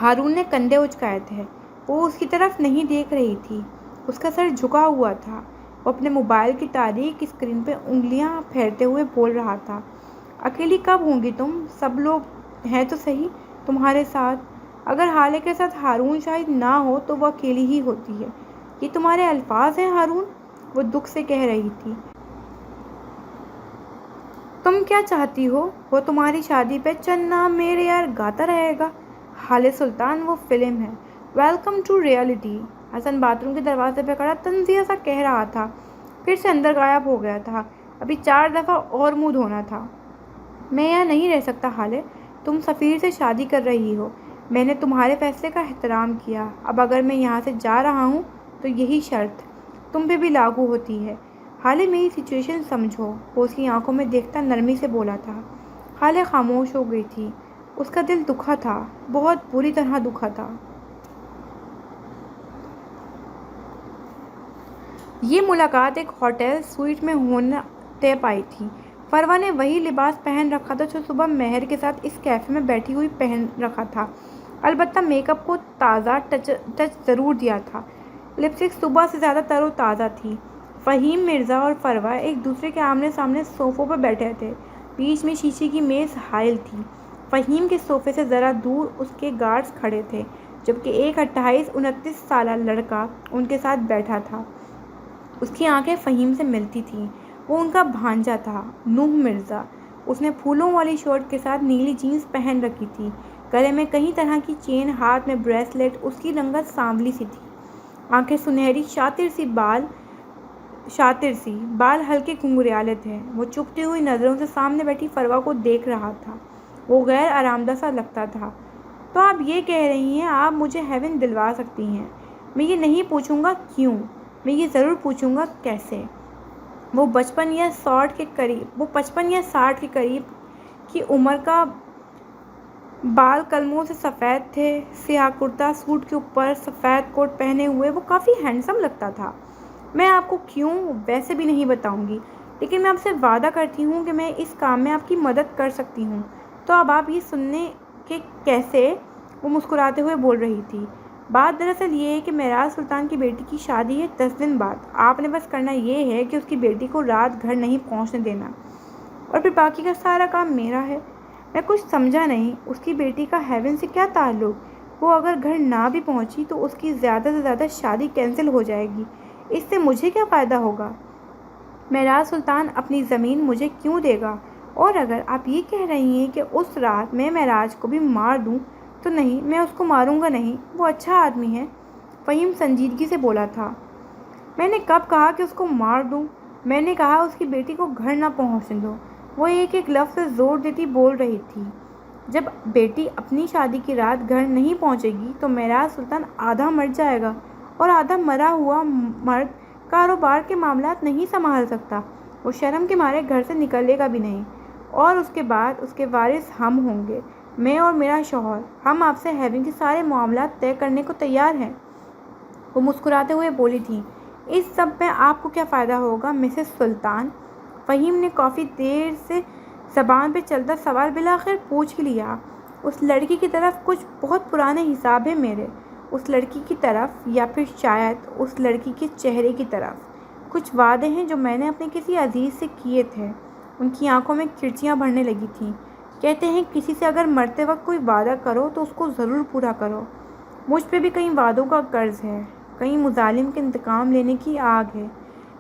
ہارون نے کندھے اچکائے تھے۔ وہ اس کی طرف نہیں دیکھ رہی تھی، اس کا سر جھکا ہوا تھا۔ وہ اپنے موبائل کی تاریک اسکرین پہ انگلیاں پھیرتے ہوئے بول رہا تھا، اکیلی کب ہوں گی تم؟ سب لوگ ہیں تو صحیح تمہارے ساتھ۔ اگر حالے کے ساتھ ہارون شاید نہ ہو تو وہ اکیلی ہی ہوتی ہے۔ یہ تمہارے الفاظ ہیں ہارون؟ وہ دکھ سے کہہ رہی تھی۔ تم کیا چاہتی ہو؟ وہ تمہاری شادی پہ چند نام میرے یار گاتا رہے گا؟ حالے سلطان، وہ فلم ہے، welcome to reality. Hassan bathroom کے دروازے پہ کھڑا تنزیہ سا کہہ رہا تھا، پھر سے اندر غائب ہو گیا تھا۔ ابھی 4 دفعہ اور منہ دھونا تھا۔ میں یہاں نہیں رہ سکتا حالے، تم سفیر سے شادی کر رہی ہو، میں نے تمہارے فیصلے کا احترام کیا، اب اگر میں یہاں سے جا رہا ہوں تو یہی شرط تم پہ بھی لاگو ہوتی ہے۔ حالے میری سچویشن سمجھو، وہ اس کی آنکھوں میں دیکھتا نرمی سے بولا تھا۔ حالے خاموش ہو گئی تھی، اس کا دل دکھا تھا، بہت بری طرح دکھا تھا۔ یہ ملاقات ایک ہوٹل سوئٹ میں ہونا طے پائی تھی۔ فروا نے وہی لباس پہن رکھا تھا جو صبح مہر کے ساتھ اس کیفے میں بیٹھی ہوئی پہن رکھا تھا، البتہ میک اپ کو تازہ ٹچ ضرور دیا تھا۔ لپسٹک صبح سے زیادہ تر و تازہ تھی۔ فہیم مرزا اور فروا ایک دوسرے کے آمنے سامنے صوفوں پر بیٹھے تھے۔ بیچ میں شیشے کی میز حائل تھی۔ فہیم کے صوفے سے ذرا دور اس کے گارڈز کھڑے تھے، جبکہ ایک 28-29 سالہ لڑکا ان کے ساتھ بیٹھا تھا۔ اس کی آنکھیں فہیم سے ملتی تھیں۔ وہ ان کا بھانجا تھا، نوح مرزا۔ اس نے پھولوں والی شرٹ کے ساتھ نیلی جینس پہن رکھی تھی، گلے میں کئی طرح کی چین، ہاتھ میں بریسلیٹ۔ اس کی رنگت سانولی سی تھی، آنکھیں سنہری، شاطر سی، بال ہلکے گھنگریالے تھے۔ وہ چپتی ہوئی نظروں سے سامنے بیٹھی فروا کو دیکھ رہا تھا۔ وہ غیر آرامدہ سا لگتا تھا۔ تو آپ یہ کہہ رہی ہیں آپ مجھے ہیون دلوا سکتی ہیں؟ میں یہ نہیں پوچھوں گا کیوں، میں یہ ضرور پوچھوں گا کیسے۔ وہ 55 یا 60 کے قریب کی عمر کا، بال قلموں سے سفید تھے، سیاہ کرتا سوٹ کے اوپر سفید کوٹ پہنے ہوئے وہ کافی ہینڈسم لگتا تھا۔ میں آپ کو کیوں ویسے بھی نہیں بتاؤں گی، لیکن میں آپ سے وعدہ کرتی ہوں کہ میں اس کام میں آپ کی مدد کر سکتی ہوں۔ تو اب آپ یہ سننے کہ کیسے؟ وہ مسکراتے ہوئے بول رہی تھی۔ بات دراصل یہ ہے کہ معراج سلطان کی بیٹی کی شادی ہے 10 دن بعد۔ آپ نے بس کرنا یہ ہے کہ اس کی بیٹی کو رات گھر نہیں پہنچنے دینا، اور پھر باقی کا سارا کام میرا ہے۔ میں کچھ سمجھا نہیں، اس کی بیٹی کا ہیون سے کیا تعلق؟ وہ اگر گھر نہ بھی پہنچی تو اس کی زیادہ سے زیادہ شادی کینسل ہو جائے گی، اس سے مجھے کیا فائدہ ہوگا؟ معراج سلطان اپنی زمین مجھے کیوں دے گا؟ اور اگر آپ یہ کہہ رہی ہیں کہ اس رات میں معراج کو بھی مار دوں تو نہیں، میں اس کو ماروں گا نہیں، وہ اچھا آدمی ہے، فہیم سنجیدگی سے بولا تھا۔ میں نے کب کہا کہ اس کو مار دوں؟ میں نے کہا اس کی بیٹی کو گھر نہ پہنچنے دو۔ وہ ایک ایک لفظ سے زور دیتی بول رہی تھی۔ جب بیٹی اپنی شادی کی رات گھر نہیں پہنچے گی تو معراج سلطان آدھا مر جائے گا، اور آدھا مرا ہوا مرد کاروبار کے معاملات نہیں سنبھال سکتا۔ وہ شرم کے مارے گھر سے نکلے گا بھی نہیں، اور اس کے بعد اس کے وارث ہم ہوں گے، میں اور میرا شوہر۔ ہم آپ سے ہیون کے سارے معاملات طے کرنے کو تیار ہیں۔ وہ مسکراتے ہوئے بولی تھی۔ اس سب میں آپ کو کیا فائدہ ہوگا مسز سلطان؟ فہیم نے کافی دیر سے زبان پہ چلتا سوال بالآخر پوچھ ہی لیا۔ اس لڑکی کی طرف کچھ بہت پرانے حساب ہیں میرے، اس لڑکی کی طرف، یا پھر شاید اس لڑکی کے چہرے کی طرف۔ کچھ وعدے ہیں جو میں نے اپنے کسی عزیز سے کیے تھے۔ ان کی آنکھوں میں کرچیاں بھرنے لگی تھیں۔ کہتے ہیں کسی سے اگر مرتے وقت کوئی وعدہ کرو تو اس کو ضرور پورا کرو۔ مجھ پہ بھی کئی وعدوں کا قرض ہے، کئی مظالم کے انتقام لینے کی آگ ہے،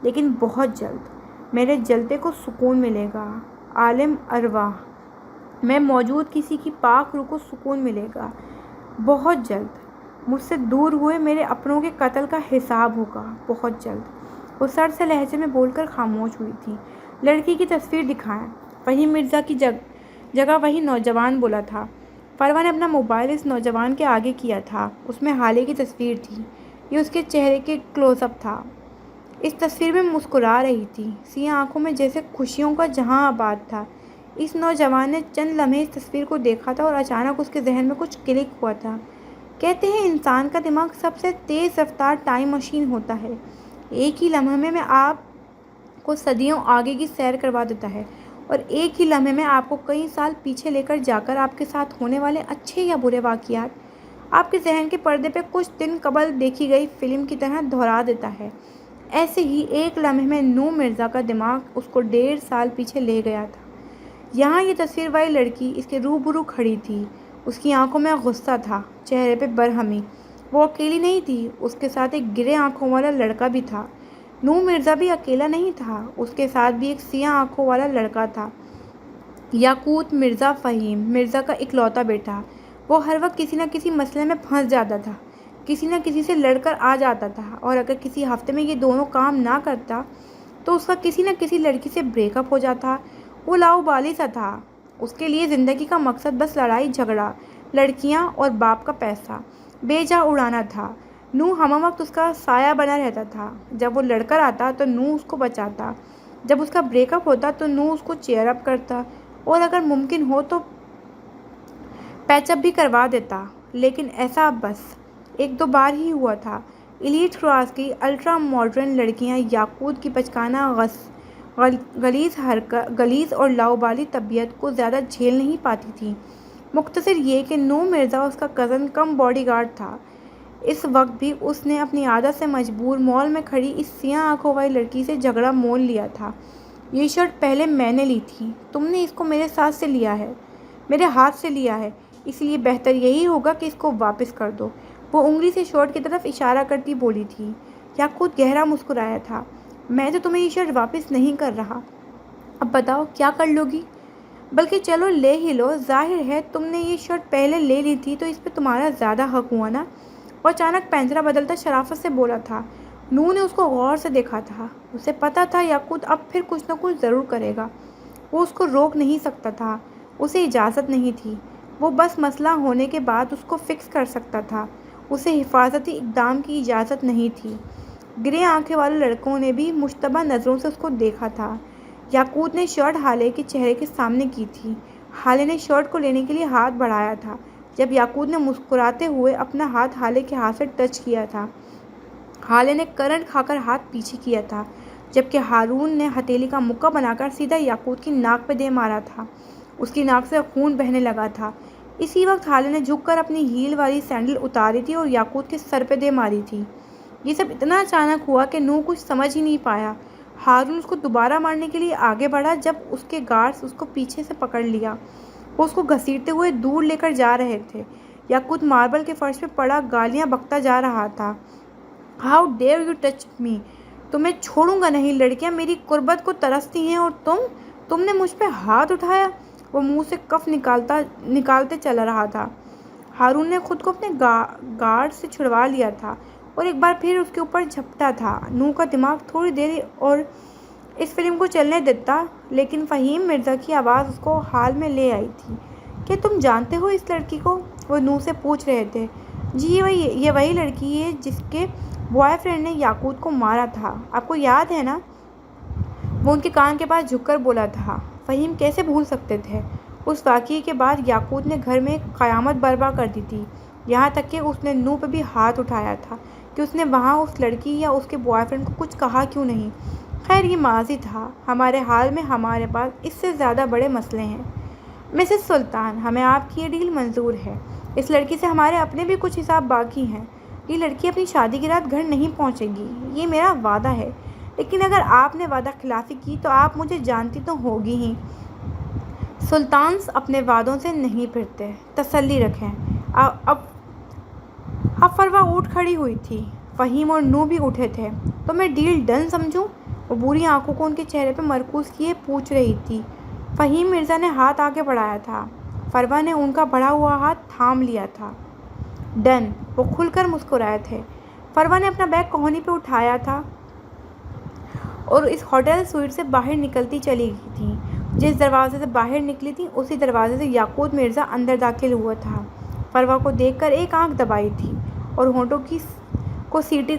لیکن بہت جلد میرے جلتے کو سکون ملے گا۔ عالم ارواح میں موجود کسی کی پاک روح کو سکون ملے گا۔ بہت جلد مجھ سے دور ہوئے میرے اپنوں کے قتل کا حساب ہوگا، بہت جلد۔ وہ سر سے لہجے میں بول کر خاموش ہوئی تھی۔ لڑکی کی تصویر دکھائیں۔ فہیم مرزا کی جگہ وہی نوجوان بولا تھا۔ فروا نے اپنا موبائل اس نوجوان کے آگے کیا تھا۔ اس میں حالے کی تصویر تھی۔ یہ اس کے چہرے کے کلوز اپ تھا۔ اس تصویر میں مسکرا رہی تھی، سیاہ آنکھوں میں جیسے خوشیوں کا جہاں آباد تھا۔ اس نوجوان نے چند لمحے اس تصویر کو دیکھا تھا اور اچانک اس کے ذہن میں کچھ کلک ہوا تھا۔ کہتے ہیں انسان کا دماغ سب سے تیز رفتار ٹائم مشین ہوتا ہے۔ ایک ہی لمحے میں آپ کو صدیوں آگے کی سیر کروا دیتا ہے اور ایک ہی لمحے میں آپ کو کئی سال پیچھے لے کر جا کر آپ کے ساتھ ہونے والے اچھے یا برے واقعات آپ کے ذہن کے پردے پہ کچھ دن قبل دیکھی گئی فلم کی طرح دہرا دیتا ہے۔ ایسے ہی ایک لمحے میں نور مرزا کا دماغ اس کو 1.5 سال پیچھے لے گیا تھا۔ یہاں یہ تصویر والی لڑکی اس کے روبرو کھڑی تھی۔ اس کی آنکھوں میں غصہ تھا، چہرے پہ برہمی۔ وہ اکیلی نہیں تھی، اس کے ساتھ ایک گرے آنکھوں والا لڑکا بھی تھا۔ نور مرزا بھی اکیلا نہیں تھا، اس کے ساتھ بھی ایک سیاہ آنکھوں والا لڑکا تھا، یاقوت مرزا، فہیم مرزا کا اکلوتا بیٹا۔ وہ ہر وقت کسی نہ کسی مسئلے میں پھنس جاتا تھا، کسی نہ کسی سے لڑ کر آ جاتا تھا، اور اگر کسی ہفتے میں یہ دونوں کام نہ کرتا تو اس کا کسی نہ کسی لڑکی سے بریک اپ ہو جاتا۔ وہ لاؤبالی سا تھا، اس کے لیے زندگی کا مقصد بس لڑائی جھگڑا، لڑکیاں اور باپ کا پیسہ بے جا اڑانا تھا۔ نو ہم وقت اس کا سایہ بنا رہتا تھا۔ جب وہ لڑ کر آتا تو نو اس کو بچاتا، جب اس کا بریک اپ ہوتا تو نو اس کو چیئر اپ کرتا اور اگر ممکن ہو تو پیچ اپ بھی کروا دیتا۔ لیکن ایسا بس 1-2 بار ہی ہوا تھا۔ ایلیٹ کلاس کی الٹرا ماڈرن لڑکیاں یاقوت کی بچکانہ غلیظ اور لاؤبالی طبیعت کو زیادہ جھیل نہیں پاتی تھیں۔ مختصر یہ کہ نور مرزا اس کا کزن کم باڈی گارڈ تھا۔ اس وقت بھی اس نے اپنی عادت سے مجبور مال میں کھڑی اس سیاہ آنکھوں والی لڑکی سے جھگڑا مول لیا تھا۔ یہ شرٹ پہلے میں نے لی تھی، تم نے اس کو میرے ہاتھ سے لیا ہے، اس لیے بہتر یہی ہوگا کہ اس کو واپس کر دو۔ وہ انگلی سے شرٹ کی طرف اشارہ کرتی بولی تھی۔ یاقوت گہرا مسکرایا تھا۔ میں تو تمہیں یہ شرٹ واپس نہیں کر رہا، اب بتاؤ کیا کر لو گی؟ بلکہ چلو لے ہی لو، ظاہر ہے تم نے یہ شرٹ پہلے لے لی تھی تو اس پہ تمہارا زیادہ حق ہوا نا؟ وہ اچانک پینجرا بدلتا شرافت سے بولا تھا۔ نور نے اس کو غور سے دیکھا تھا۔ اسے پتا تھا یاقوت اب پھر کچھ نہ کچھ ضرور کرے گا۔ وہ اس کو روک نہیں سکتا تھا، اسے اجازت نہیں تھی۔ وہ بس مسئلہ ہونے کے بعد اس کو فکس کر سکتا تھا، اسے حفاظتی اقدام کی اجازت نہیں تھی۔ گرے آنکھیں والے لڑکوں نے بھی مشتبہ نظروں سے اس کو دیکھا تھا۔ یاقوت نے شرٹ حالے کے چہرے کے سامنے کی تھی۔ حالے نے شرٹ کو لینے کے لیے ہاتھ بڑھایا تھا جب یاقوت نے مسکراتے ہوئے اپنا ہاتھ حالے کے ہاتھ سے ٹچ کیا تھا۔ حالے نے کرنٹ کھا کر ہاتھ پیچھے کیا تھا، جبکہ ہارون نے ہتھیلی کا مکہ بنا کر سیدھا یاقوت کی ناک پہ دے مارا تھا۔ اس کی ناک سے خون بہنے لگا تھا۔ اسی وقت حالے نے جھک کر اپنی ہیل والی سینڈل اتاری تھی اور یاقوت کے سر پہ دے ماری تھی۔ یہ سب اتنا اچانک ہوا کہ نور کچھ سمجھ ہی نہیں پایا۔ ہارون اس کو دوبارہ مارنے کے لیے آگے بڑھا جب اس کے گارڈز اس کو پیچھے سے پکڑ لیا۔ وہ اس کو گھسیٹتے ہوئے دور لے کر جا رہے تھے۔ یاقوت ماربل کے فرش پہ پڑا گالیاں بکتا جا رہا تھا۔ How dare you touch me, تمہیں چھوڑوں گا نہیں، لڑکیاں میری قربت کو ترستی ہیں اور تم نے مجھ پہ ہاتھ اٹھایا۔ وہ منہ سے کف نکالتے چل رہا تھا۔ ہارون نے خود کو اپنے گارڈ سے چھڑوا لیا تھا اور ایک بار پھر اس کے اوپر جھپٹا تھا۔ نور کا دماغ تھوڑی دیر اور اس فلم کو چلنے دیتا، لیکن فہیم مرزا کی آواز اس کو حال میں لے آئی تھی۔ کیا تم جانتے ہو اس لڑکی کو؟ وہ نور سے پوچھ رہے تھے۔ جی یہ وہی لڑکی ہے جس کے بوائے فرینڈ نے یاقوت کو مارا تھا، آپ کو یاد ہے نا؟ وہ ان کے کان کے پاس جھک کر بولا تھا۔ فہیم کیسے بھول سکتے تھے؟ اس واقعے کے بعد یاقوت نے گھر میں ایک قیامت برپا کر دی تھی، یہاں تک کہ اس نے نور پہ بھی ہاتھ اٹھایا تھا کہ اس نے وہاں اس لڑکی یا اس کے بوائے فرینڈ کو کچھ کہا کیوں نہیں۔ خیر یہ ماضی تھا، ہمارے حال میں ہمارے پاس اس سے زیادہ بڑے مسئلے ہیں۔ مسز سلطان، ہمیں آپ کی یہ ڈیل منظور ہے۔ اس لڑکی سے ہمارے اپنے بھی کچھ حساب باقی ہیں۔ یہ لڑکی اپنی شادی کی رات گھر نہیں پہنچے گی، یہ میرا وعدہ ہے، لیکن اگر آپ نے وعدہ خلافی کی تو آپ مجھے جانتی تو ہوگی ہی۔ سلطانز اپنے وعدوں سے نہیں پھرتے، تسلی رکھیں۔ اب فروا اٹھ کھڑی ہوئی تھی، فہیم اور نو بھی اٹھے تھے۔ تو میں ڈیل ڈن سمجھوں؟ وہ بری آنکھوں کو ان کے چہرے پہ مرکوز کیے پوچھ رہی تھی۔ فہیم مرزا نے ہاتھ آگے بڑھایا تھا، فروا نے ان کا بڑھا ہوا ہاتھ تھام لیا تھا۔ ڈن، وہ کھل کر مسکرائے تھے۔ فروا نے اپنا بیگ کوہنی پہ اٹھایا تھا اور اس ہوٹل سوئٹ سے باہر نکلتی چلی گئی تھی۔ جس دروازے سے باہر نکلی تھی اسی دروازے سے یاقوت مرزا اندر داخل ہوا تھا۔ فروا کو دیکھ کر ایک آنکھ دبائی تھی اور ہونٹوں کو سیٹی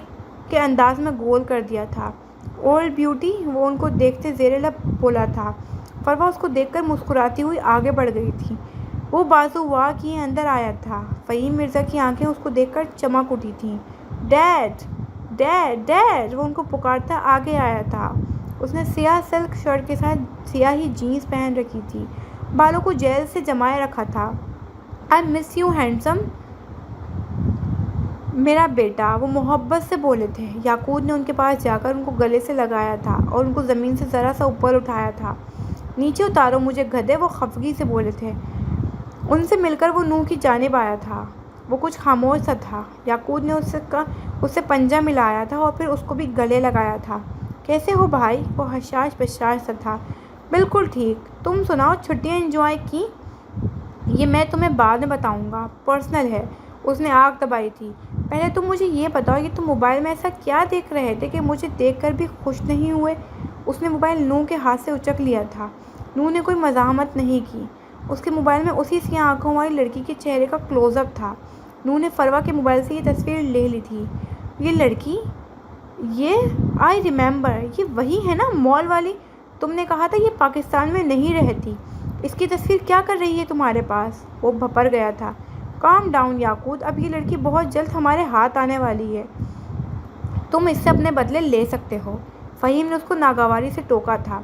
کے انداز میں گول کر دیا تھا۔ اولڈ بیوٹی، وہ ان کو دیکھتے زیر لب بولا تھا۔ فروا اس کو دیکھ کر مسکراتی ہوئی آگے بڑھ گئی تھی۔ وہ بازو وا کیے اندر آیا تھا۔ فہیم مرزا کی آنکھیں اس کو دیکھ کر چمک اٹھی تھیں۔ ڈیڈ، ڈیڈ، ڈیڈ، وہ ان کو پکارتا آگے آیا تھا۔ اس نے سیاہ سلک شرٹ کے ساتھ سیاہی جینس پہن رکھی تھی، بالوں کو جیل سے جمائے رکھا تھا۔ آئی مس یو ہینڈسم، میرا بیٹا، وہ محبت سے بولے تھے۔ یاقوت نے ان کے پاس جا کر ان کو گلے سے لگایا تھا اور ان کو زمین سے ذرا سا اوپر اٹھایا تھا۔ نیچے اتارو مجھے گدھے، وہ خفگی سے بولے تھے۔ ان سے مل کر وہ نو کی جانب آیا تھا۔ وہ کچھ خاموش سا تھا۔ یاقوت نے اس سے پنجہ ملایا تھا اور پھر اس کو بھی گلے لگایا تھا۔ کیسے ہو بھائی؟ وہ حشاش بشاش سا تھا۔ بالکل ٹھیک، تم سناؤ، چھٹیاں انجوائے کی؟ یہ میں تمہیں بعد میں بتاؤں گا، پرسنل ہے۔ اس نے آنکھ دبائی تھی۔ پہلے تم مجھے یہ بتاؤ کہ تم موبائل میں ایسا کیا دیکھ رہے تھے کہ مجھے دیکھ کر بھی خوش نہیں ہوئے؟ اس نے موبائل نو کے ہاتھ سے اچک لیا تھا۔ نو نے کوئی مزاحمت نہیں کی۔ اس کے موبائل میں اسی سیاہ آنکھوں والی لڑکی کے چہرے کا کلوز اپ تھا۔ نو نے فروا کے موبائل سے یہ تصویر لے لی تھی۔ یہ لڑکی، یہ آئی ریممبر، یہ وہی ہے نا مال والی؟ تم نے کہا تھا یہ پاکستان میں نہیں رہتی۔ اس کی تصویر کیا کر رہی ہے تمہارے پاس؟ وہ بھپر گیا تھا۔ کام ڈاؤن یاقوت، اب یہ لڑکی بہت جلد ہمارے ہاتھ آنے والی ہے، تم اس سے اپنے بدلے لے سکتے ہو۔ فہیم نے اس کو ناگواری سے ٹوکا تھا۔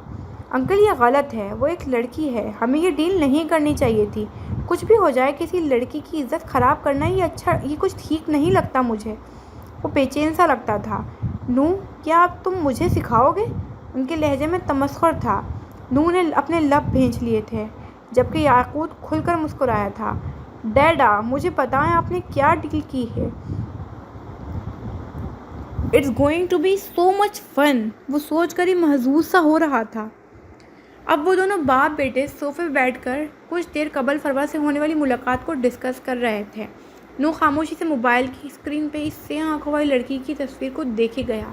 انکل یہ غلط ہے، وہ ایک لڑکی ہے، ہمیں یہ ڈیل نہیں کرنی چاہیے تھی۔ کچھ بھی ہو جائے، کسی لڑکی کی عزت خراب کرنا یہ کچھ ٹھیک نہیں لگتا مجھے۔ وہ بے چین سا لگتا تھا۔ نو، کیا اب تم مجھے سکھاؤ گے؟ ان کے لہجے میں تمسخر تھا۔ نو نے اپنے لب بھینچ لیے تھے جبکہ یاقوت کھل کر مسکرایا تھا۔ ڈیڈا، مجھے بتائیں آپ نے کیا ڈیل کی ہے؟ اٹس گوئنگ ٹو بی سو مچ فن، وہ سوچ کر ہی محظوظ سا ہو رہا تھا۔ اب وہ دونوں باپ بیٹے صوفے پہ بیٹھ کر کچھ دیر قبل فروا سے ہونے والی ملاقات کو ڈسکس کر رہے تھے۔ نو خاموشی سے موبائل کی اسکرین پہ اس سیاہ آنکھوں والی لڑکی کی تصویر کو دیکھے گیا۔